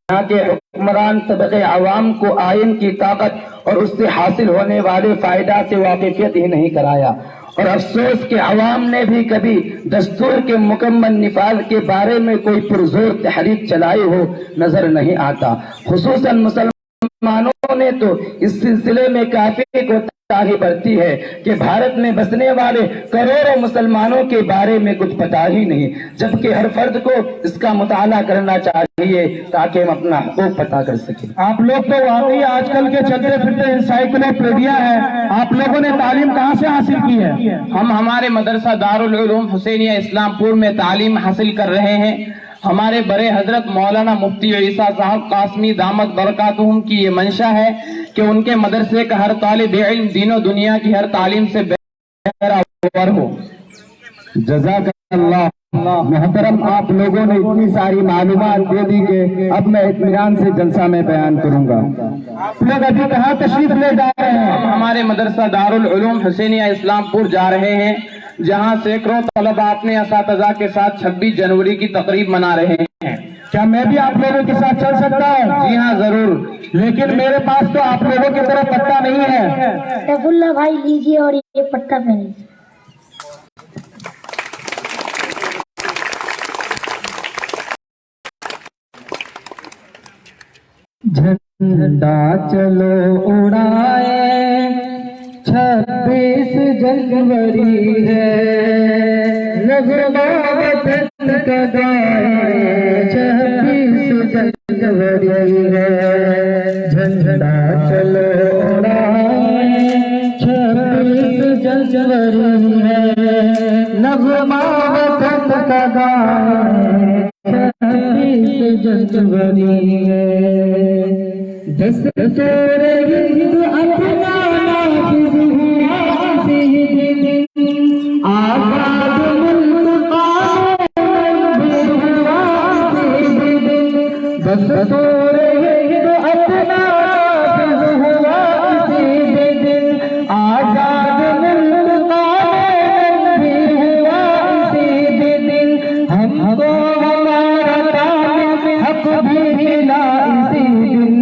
यहाँ के हुक्मरान तबके आवाम को आइन की ताकत और उससे हासिल होने वाले फायदा से वाकिफियत ही नहीं कराया। और अफसोस के अवाम ने भी कभी दस्तूर के मुकम्मल निफाज के बारे में कोई पुरजोर तहरीक चलाई हो नजर नहीं आता। खुसूसन मुसलमानों ने तो इस सिलसिले में काफी कोताही बरती है कि भारत में बसने वाले करोड़ों मुसलमानों के बारे में कुछ पता ही नहीं, जबकि हर फर्द को इसका मुताला करना चाहिए ताकि हम अपना हकूक पता कर सकें। आप लोग तो वाकई आजकल के चलते फिरते इंसाइक्लोपीडिया है। आप लोगों ने तालीम कहाँ से हासिल की है? हम हमारे मदरसा दारुल उलूम हुसैनिया इस्लामपुर में तालीम हासिल कर रहे हैं। हमारे बड़े हजरत मौलाना मुफ्ती ईसा साहब कासमी दामत बरकातुहुम की ये मंशा है कि उनके मदरसे का हर तालिब इल्म दीनों दुनिया की हर तालीम से बेहतर हो। जज़ाकल्लाह। मोहतरम, आप लोगों ने इतनी सारी मालूमात दे दी कि अब मैं इत्मीनान से जलसा में बयान करूंगा। आप लोग अभी कहाँ तशरीफ ले जा रहे हैं? हम हमारे मदरसा दारुल उलूम हुसैनिया इस्लामपुर जा रहे हैं, जहां सैकड़ों तलबा अपने असातिज़ा के साथ 26 जनवरी की तकरीब मना रहे हैं। क्या मैं भी आप लोगों के साथ चल सकता हूँ? जी हाँ, जरूर। लेकिन मेरे पास तो आप लोगों की तरह पट्टा नहीं है। सैफुल्लाह भाई लीजिए और ये पट्टा पहनिए। झंडा चलो उड़ाए 26 जनवरी है, नगमा वतन का गाए 26 जनवरी है। झंडा चलो उड़ाए 26 जनवरी है, नगमा वतन का गाए 26 जनवरी है। दस्तूर हिंद अपना नाफिज हुआ इसी दिन, आजाद मुल्क कायम हुआ इसी दिन। दस्तूर हिंद अपना नाफिज हुआ इसी दिन, आजाद मुल्क कायम हुआ इसी दिन। हमको हमारा काम हक भी मिला इसी दिन।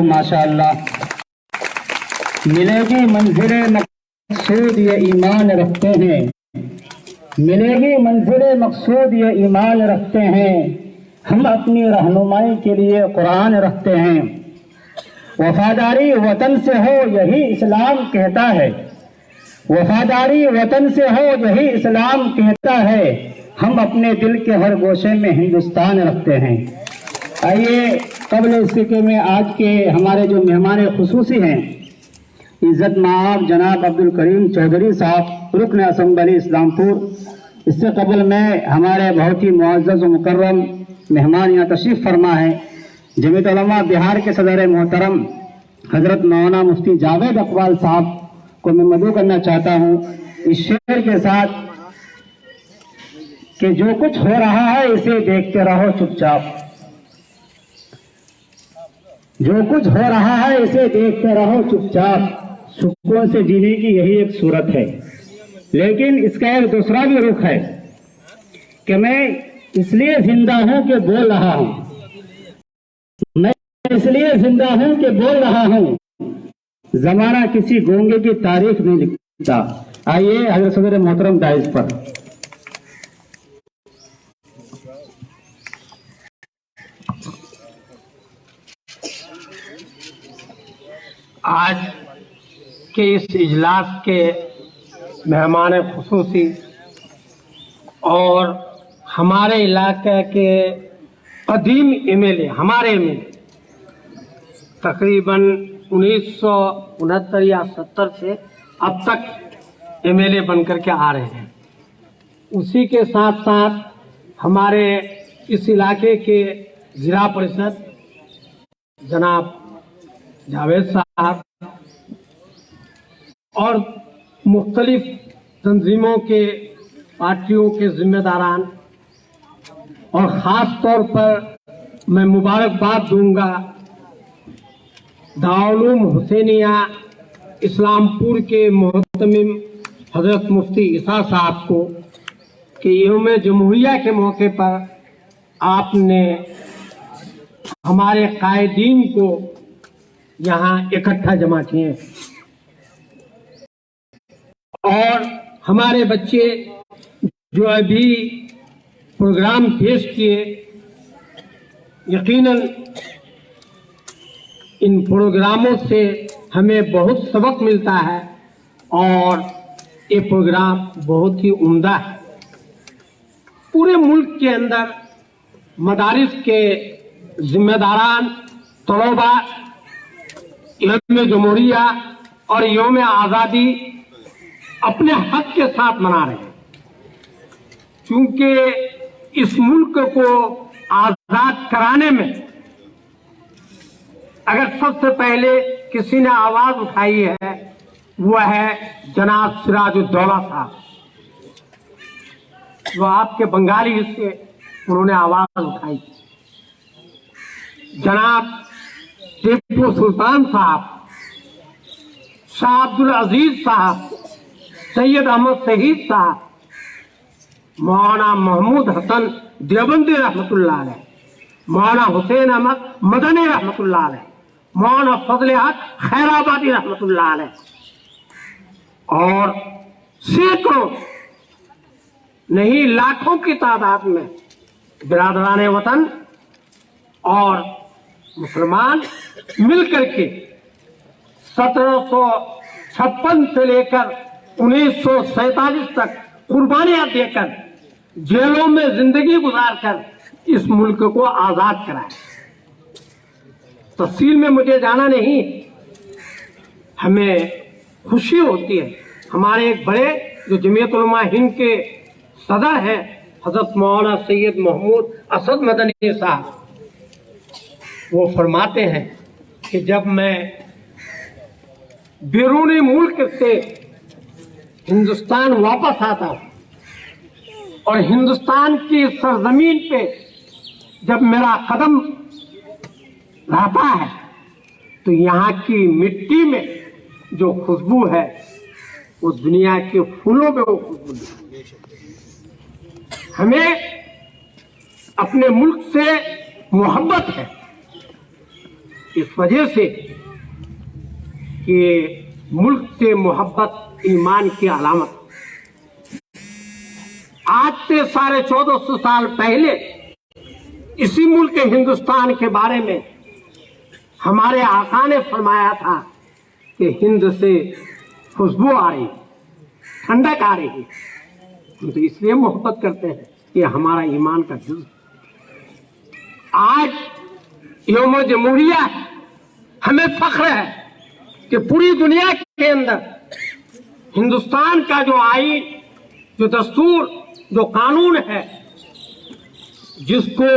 माशाअल्लाह मिलेगी मंजिले मकसूद ये ईमान रखते हैं, मिलेगी मंजिले मकसूद ये ईमान रखते हैं। हम अपनी रहनुमाई के लिए कुरान रखते हैं। वफादारी वतन से हो यही इस्लाम कहता है, वफादारी वतन से हो यही इस्लाम कहता है। हम अपने दिल के हर गोशे में हिंदुस्तान रखते हैं। आइए कबल इसके में आज के हमारे जो मेहमान खुसूसी हैं, इज़्ज़त माब जनाब अब्दुल करीम चौधरी साहब रुकन असम्बली इस्लामपुर, इससे कबल में हमारे बहुत ही मुअज़्ज़ज़ व मुकर्रम मेहमान यहाँ तशरीफ़ फरमा है जमीयत उलमा बिहार के सदर मोहतरम हज़रत मौलाना मुफ्ती जावेद अकबाल साहब को मैं मदऊ करना चाहता हूँ इस शेर के साथ कि जो कुछ हो रहा है इसे देखते रहो चुपचाप, जो कुछ हो रहा है इसे देखते रहो चुपचाप। सुकून से जीने की यही एक सूरत है, लेकिन इसका एक दूसरा भी रुख है कि मैं इसलिए जिंदा हूं कि बोल रहा हूं, मैं इसलिए जिंदा हूं कि बोल रहा हूं। जमाना किसी गूंगे की तारीख नहीं लिखता। आइए हज़रत सदर मोहतरम दाइज पर। आज के इस इजलास के मेहमान खुसूसी और हमारे इलाके के कदीम एमएलए, हमारे एमएलए तकरीबन 1969 या 70 से अब तक एमएलए बनकर के आ रहे हैं। उसी के साथ साथ हमारे इस इलाके के जिला परिषद जनाब जावेद साहब और मुख्तलिफ तंजीमों के पार्टियों के जिम्मेदारान, और ख़ास तौर पर मैं मुबारकबाद दूंगा दारुल हुसैनिया इस्लामपुर के मोहतमिम हज़रत मुफ्ती ईसा साहब को कि यौम जमहूरिया के मौके पर आपने हमारे कायदीन को यहाँ इकट्ठा जमा किए और हमारे बच्चे जो अभी प्रोग्राम पेश किए, यकीनन इन प्रोग्रामों से हमें बहुत सबक मिलता है और ये प्रोग्राम बहुत ही उम्दा है। पूरे मुल्क के अंदर मदारिस के जिम्मेदारान तलबा यौम जमहूरिया और यौम आज़ादी अपने हक के साथ मना रहे हैं, क्योंकि इस मुल्क को आजाद कराने में अगर सबसे पहले किसी ने आवाज उठाई है वो है जनाब सिराजुद्दौला साहब, जो आपके बंगाली से उन्होंने आवाज उठाई। जनाब टीपू सुल्तान साहब, शाह अब्दुल अजीज साहब, सैयद अहमद शहीद साहब, मौलाना महमूद हसन देवबंदी रहमतुल्लाह अलैह, मौलाना हुसैन अहमद मदनी रहमतुल्लाह अलैह, मौलाना फजल हक खैराबादी रहमतुल्लाह अलैह और सैकड़ों नहीं लाखों की तादाद में बिरादरान वतन और मुसलमान मिलकर के 1756 से लेकर 1947 तक कुर्बानियां देकर जेलों में जिंदगी गुजारकर इस मुल्क को आजाद कराया। तफसील में मुझे जाना नहीं, हमें खुशी होती है। हमारे एक बड़े जो जमीयत उलमा हिंद के सदर हैं हजरत मौलाना सैयद महमूद असद मदनी साहब, वो फरमाते हैं कि जब मैं बैरूनी मुल्क से हिंदुस्तान वापस आता हूं और हिंदुस्तान की सरजमीन पे जब मेरा कदम रहता है तो यहाँ की मिट्टी में जो खुशबू है वो दुनिया के फूलों में वो खुशबू नहीं। हमें अपने मुल्क से मोहब्बत है, इस वजह से कि मुल्क से मोहब्बत ईमान की अलामत। आज से 1450 साल पहले इसी मुल्क हिंदुस्तान के बारे में हमारे आका ने फरमाया था कि हिंद से खुशबू आ रही, ठंडक आ रही। हम तो इसलिए मोहब्बत करते हैं कि हमारा ईमान का जुज़। आज यौम जमहूरिया हमें फख्र है कि पूरी दुनिया के अंदर हिंदुस्तान का जो आईन, जो दस्तूर, जो कानून है, जिसको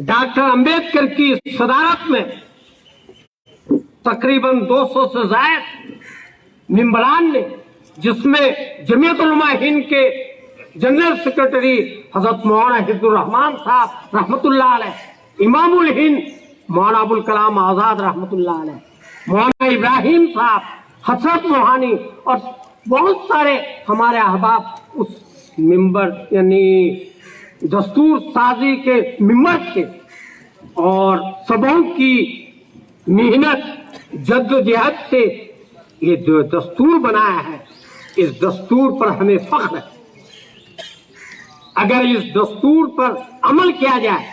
डॉक्टर अंबेडकर की सदारत में तकरीबन 200 से ज्यादा मेंबरान ने, जिसमें जमीयत उलमा हिंद के जनरल सेक्रेटरी हजरत मौलाना हिफ्जुर रहमान साहब रहमतुल्लाह अलैह, इमामुल हिंद मौलाना अबुल कलाम आजाद रहमतुल्लाह अलैह, मौलाना इब्राहिम साहब, हसरत मोहानी और बहुत सारे हमारे अहबाब उस मिंबर यानी दस्तूर साजी के मिंबर थे और सबों की मेहनत जद्दोजहद से ये जो दस्तूर बनाया है, इस दस्तूर पर हमें फख्र है। अगर इस दस्तूर पर अमल किया जाए,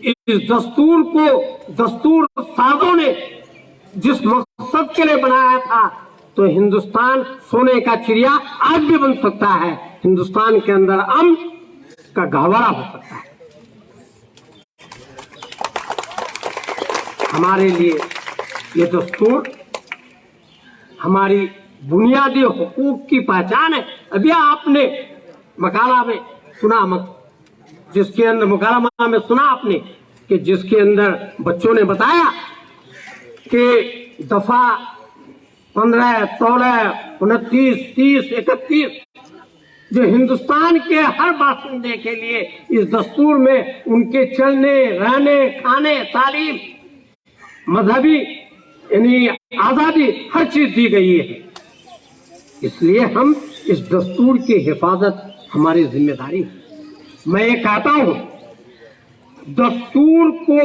इस दस्तूर को दस्तूर साजों ने जिस मकसद के लिए बनाया था, तो हिंदुस्तान सोने का चिड़िया आज भी बन सकता है, हिंदुस्तान के अंदर अमन का गहवारा हो सकता है। हमारे लिए ये दस्तूर हमारी बुनियादी हुकूक की पहचान है। अभी आपने मकाला में सुना, जिसके अंदर मुकालमा में सुना आपने कि जिसके अंदर बच्चों ने बताया कि दफा 15, 16, 29, 30, 31 जो हिंदुस्तान के हर बाशिंदे के लिए इस दस्तूर में उनके चलने, रहने, खाने, तालीम, मजहबी यानी आजादी हर चीज दी गई है। इसलिए हम इस दस्तूर की हिफाजत हमारी जिम्मेदारी है। मैं ये कहता हूं, दस्तूर को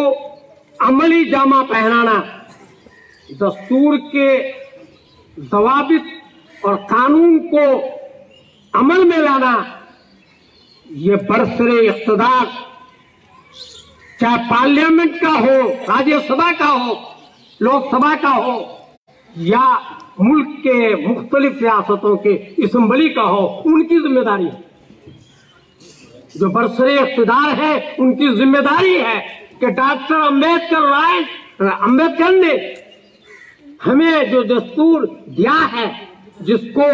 अमली जामा पहनाना, दस्तूर के ज़वाबित और कानून को अमल में लाना, ये बरसरे इख्तिदार चाहे पार्लियामेंट का हो, राज्यसभा का हो, लोकसभा का हो या मुल्क के मुख्तलिफ रियासतों के असेंबली का हो, उनकी जिम्मेदारी है। जो बरसरे इख्तिदार है उनकी जिम्मेदारी है कि डॉक्टर अम्बेडकर ने हमें जो दस्तूर दिया है, जिसको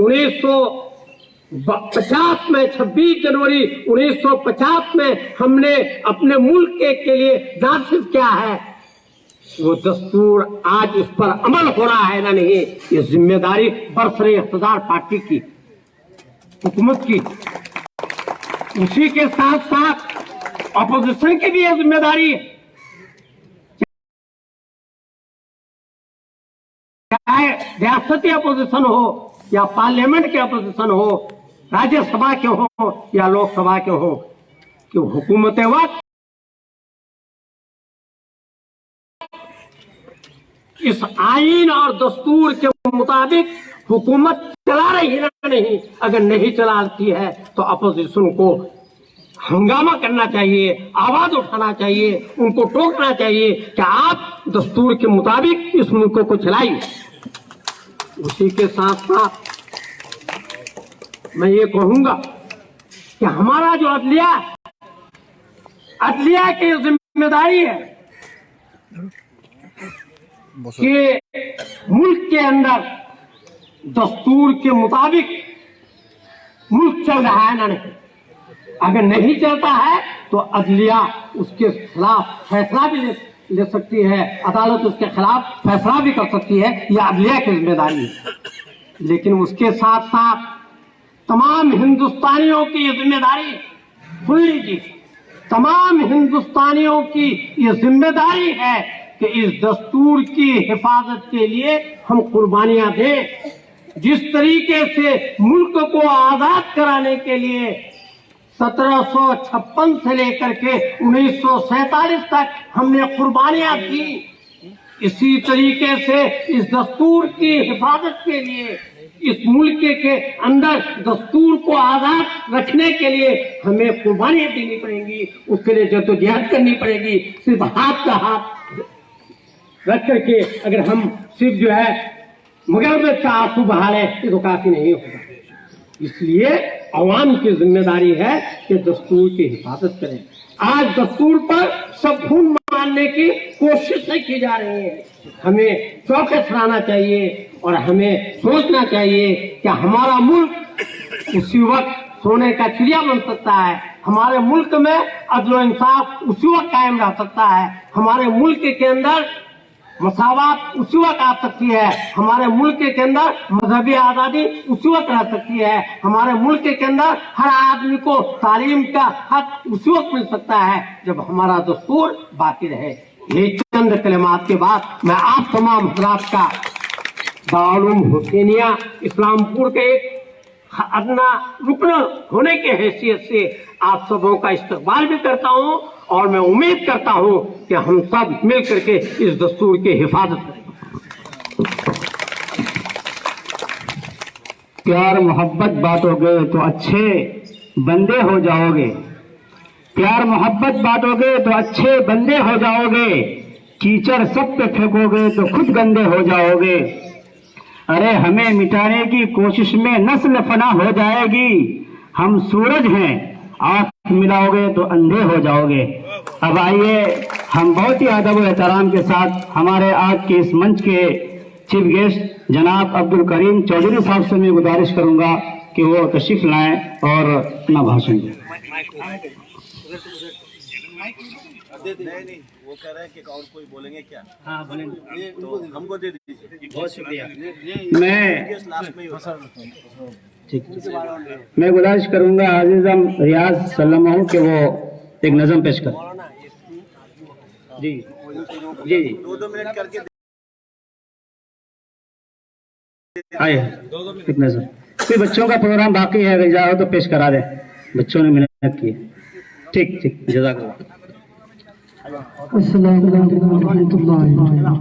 1950 में 26 जनवरी 1950 में हमने अपने मुल्क के लिए नाफिज किया है, वो दस्तूर आज इस पर अमल हो रहा है ना नहीं, ये जिम्मेदारी बरसरे इख्तिदार पार्टी की, हुकूमत की। उसी के साथ साथ अपोजिशन की भी ये जिम्मेदारी है, चाहे रियासती अपोजिशन हो या पार्लियामेंट के अपोजिशन हो, राज्यसभा के हो या लोकसभा के हो, कि हुकूमत वक्त इस आईन और दस्तूर के मुताबिक हुकूमत चला रही है ना नहीं। अगर नहीं चलाती है तो अपोजिशन को हंगामा करना चाहिए, आवाज उठाना चाहिए, उनको टोकना चाहिए कि आप दस्तूर के मुताबिक इस मुल्क को चलाइए। उसी के साथ साथ मैं ये कहूंगा कि हमारा जो अदलिया की जिम्मेदारी है कि मुल्क के अंदर दस्तूर के मुताबिक मुल्क चल रहा है ना नहीं। अगर नहीं चलता है तो अदलिया उसके खिलाफ फैसला भी ले सकती है, अदालत उसके खिलाफ फैसला भी कर सकती है, यह अदलिया की जिम्मेदारी है। लेकिन उसके साथ साथ तमाम हिंदुस्तानियों की ये जिम्मेदारी, सुन लीजिए, तमाम हिंदुस्तानियों की ये जिम्मेदारी है कि इस दस्तूर की हिफाजत के लिए हम कुर्बानियां दें। जिस तरीके से मुल्क को आजाद कराने के लिए 1756 से लेकर के 1947 तक हमने कुर्बानियां दी, इसी तरीके से इस दस्तूर की हिफाजत के लिए, इस मुल्क के अंदर दस्तूर को आजाद रखने के लिए हमें कुर्बानियां देनी पड़ेंगी, उसके लिए जद्दोजहद करनी पड़ेगी। सिर्फ हाथ का हाथ रख करके अगर हम सिर्फ जो है मुगलबत का आंसू बहा लें तो काफी नहीं होगा। इसलिए अवाम की जिम्मेदारी है कि दस्तूर की हिफाजत करें। आज दस्तूर पर सब खून मारने की कोशिशें की जा रही हैं। हमें चौकस रहना चाहिए और हमें सोचना चाहिए कि हमारा मुल्क उसी वक्त सोने का चिड़िया बन सकता है, हमारे मुल्क में अदल इंसाफ उसी वक्त कायम रह सकता है, हमारे मुल्क के अंदर मसावत उसी वक्त आ सकती है, हमारे मुल्क के अंदर मजहबी आजादी उसी वक्त रह सकती है, हमारे मुल्क के अंदर हर आदमी को तालीम का हक उसी वक्त मिल सकता है जब हमारा दस्तूर बाकी रहे। ये चंद कलिमात के बाद मैं आप तमाम हजरात का दारुल हुसैनिया इस्लामपुर के एक अदना रुकन होने के हैसियत से आप सबों का इस्तकबाल भी करता हूँ और मैं उम्मीद करता हूँ कि हम सब मिल करके इस दस्तूर की हिफाजत करें। प्यार मोहब्बत बांटोगे तो अच्छे बंदे हो जाओगे, प्यार मोहब्बत बांटोगे तो अच्छे बंदे हो जाओगे, कीचड़ सब पे फेंकोगे तो खुद गंदे हो जाओगे। अरे हमें मिटाने की कोशिश में नस्ल फना हो जाएगी, हम सूरज हैं, आंख मिलाओगे तो अंधे हो जाओगे। अब आइए हम बहुत ही अदब और एहतराम के साथ हमारे आज के इस मंच के चीफ गेस्ट जनाब अब्दुल करीम चौधरी साहब से मैं गुजारिश करूंगा कि वो तशरीफ लाएं और अपना भाषण दें। नहीं, वो कह रहे हैं कि और कोई बोलेंगे क्या? हाँ बोलेंगे, तो हमको दे दीजिए। बहुत शुक्रिया। मैं गुजारिश करूंगा आजिज़म रियाज सल्लल्लाहु के वो एक नज़म पेश कर। जी जी 2 मिनट करके आए एक नज़म। कोई बच्चों का प्रोग्राम बाकी है, अगर जाओ तो पेश करा दे, बच्चों ने मेहनत की। ठीक ठीक, जज़ाकल्लाह। अस्सलाम वालेकुम रहमतुल्लाह।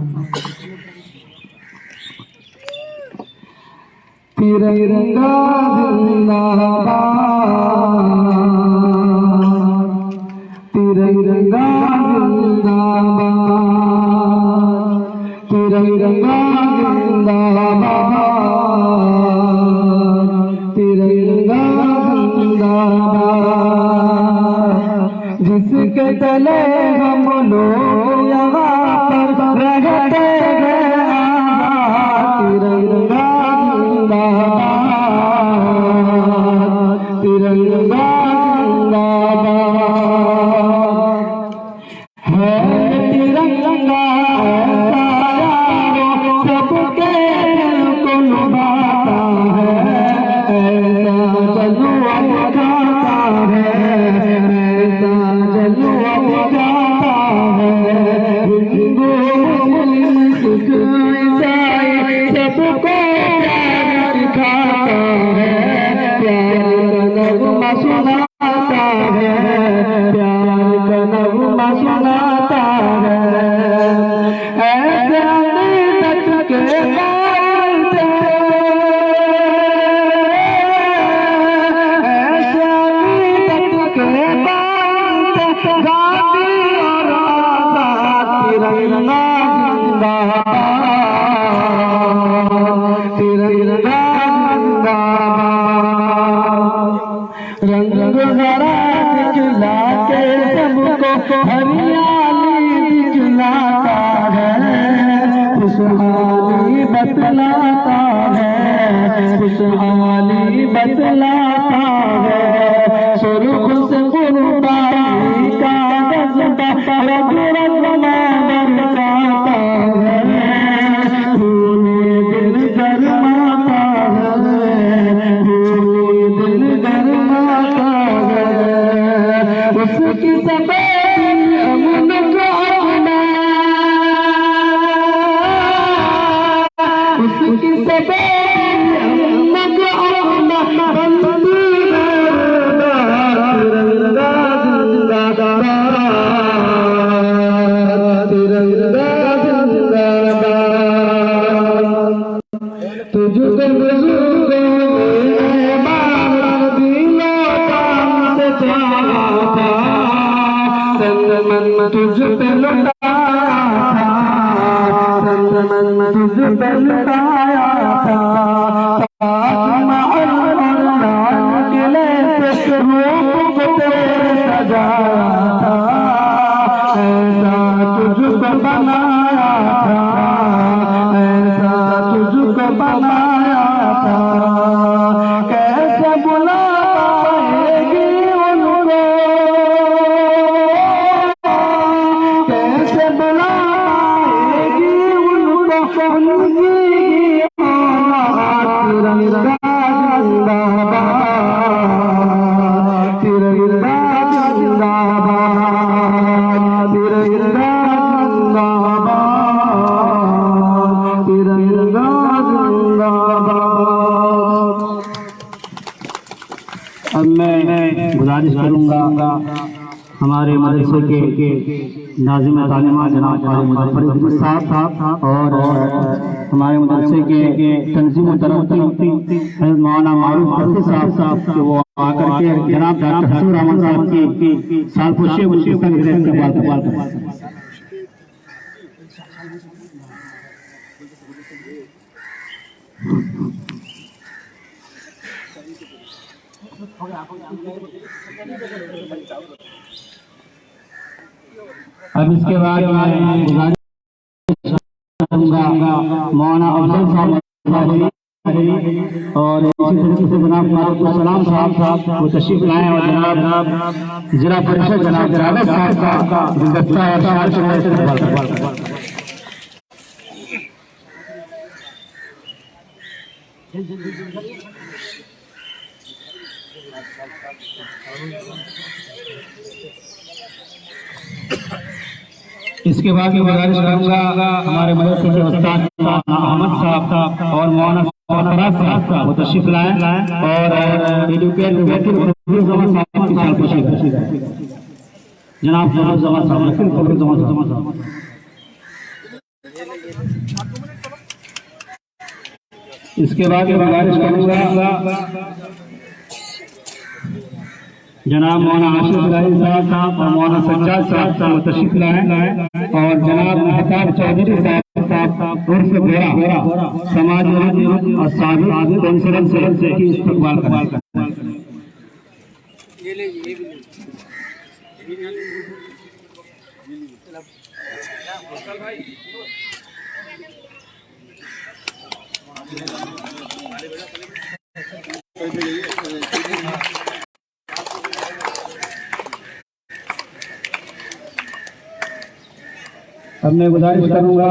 तिरंगा जिंदाबाद, तिरंगा जिंदाबाद, तिरंगा जिंदाबाद, तिरंगा जिंदाबाद। जिसके तले हम लोग यहाँ पर रहते हैं तिरंगा जिंदाबाद, तिरंगा जिंदाबाद है तिरंगा ऐसा यारो सबके दिल को लुभाता है, ऐसा जलवा दिखाता है, ऐसा जलवा दिखाता है। हिंदू मुस्लिम सिख ईसाई सबको प्यार दिखाता है, प्यार का नगमा सुनाता है, प्यार का नगमा सुनाता है। ऐसे अमृत के कायल थे, ऐसे अमृत के कायल थे, गांधी और आजाद तिरंगा जिंदाबाद, तिरंगा जिंदाबाद। रंग हरा दिखला के सबको हरियाली दिखलाता है, खुशहाली बतलाता है, खुशहाली बतलाता है। सुर्ख से गुरुबाई का जज्बा रग रग में बरसाता है, खूने दिल गरमाता है, खूने दिल गरमाता है। उसकी सफेदी अमन का अपना, उसकी सफेदी अमन का अपना बंदूक तिरंगा जिंदाबाद, तिरंगा जिंदाबाद। तुझको बुजुर्गों ने बात दिलों काम से चाहा था, तन मन तुझ पे लुटाया था, तन मन तुझ पे लुटाया था। ताजमहल और लाल किले से रूप को तेरे सजाया था, ऐसा तुझको बनाया था, ऐसा तुझको बनाया था। कैसे बुला पाएगी उनको, कैसे बुला पाएगी उनको उनकी औलाद। तिरंगा जिंदाबाद, तिरंगा जिंदाबाद, तिरंगा जिंदाबाद, तिरंगा जिंदाबाद। अब मैं गुजारिश करूंगा हमारे मदरसे के नाज़िम तालिमा जनाब क़ारी मुज़फ़्फ़र अहमद साहब और हमारे मदरसे के तंज़ीम व तरक्की मौलाना मारूफ हफ़ीज़ साहब कि वो आकर के जनाब डॉक्टर हसन रहमान साहब की सालपोशी उनकी इस्तकबाल करें। अब इसके बाद मैं गुजारिश करूंगा मौलाना अफजल साहब और इसी तरीके से जनाब सलाम साहब वो तशरीफ लाए और जनाब जिला परिषद जनाब जावेद साहब का गुलदस्ता और शाल से इसके बाद मैं गुजारिश करूंगा हमारे मदरसे के उस्ताद अहमद साहब और मौलाना फराज साहब वो तशरीफ लाए और एजुकेट साहब की सालपोशी जनाब फखरुज़्ज़मान साहब। इसके बाद मैं गुजारिश करूंगा जनाब मौलाना आशिफ इलाही साहब और मौलाना सज्जाद साहब तशरीफ लाए और जनाब महताब चौधरी साहब उर्फ गोरा समाज और साबिक कौंसिल से की इस्तकबाल करें। अब मैं गुजारिश करूंगा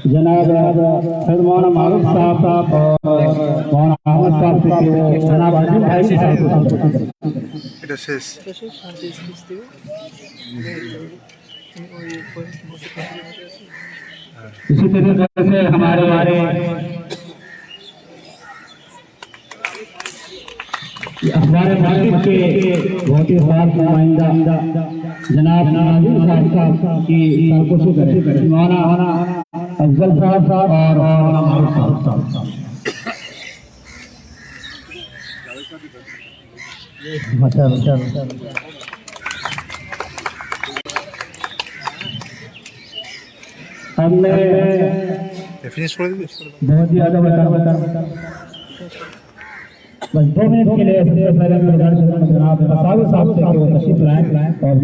जनाब सैयद मौलाना मारूफ साहब और मौलाना अहमद साहब से कि वो जनाब आजिम भाई साहब इसी तरीके से हमारे अखबार मार्केट के बहुत ही खास नुमाइंदा जनाब नाज़िम साहब की सरकोशी करें मौलाना अफजल साहब और मौलाना मारूफ साहब। हमने बहुत ही ज़्यादा बता बस 2 मिनट के लिए सबसे पहले मैं जनाब साहब से वो तशरीफ लाएं और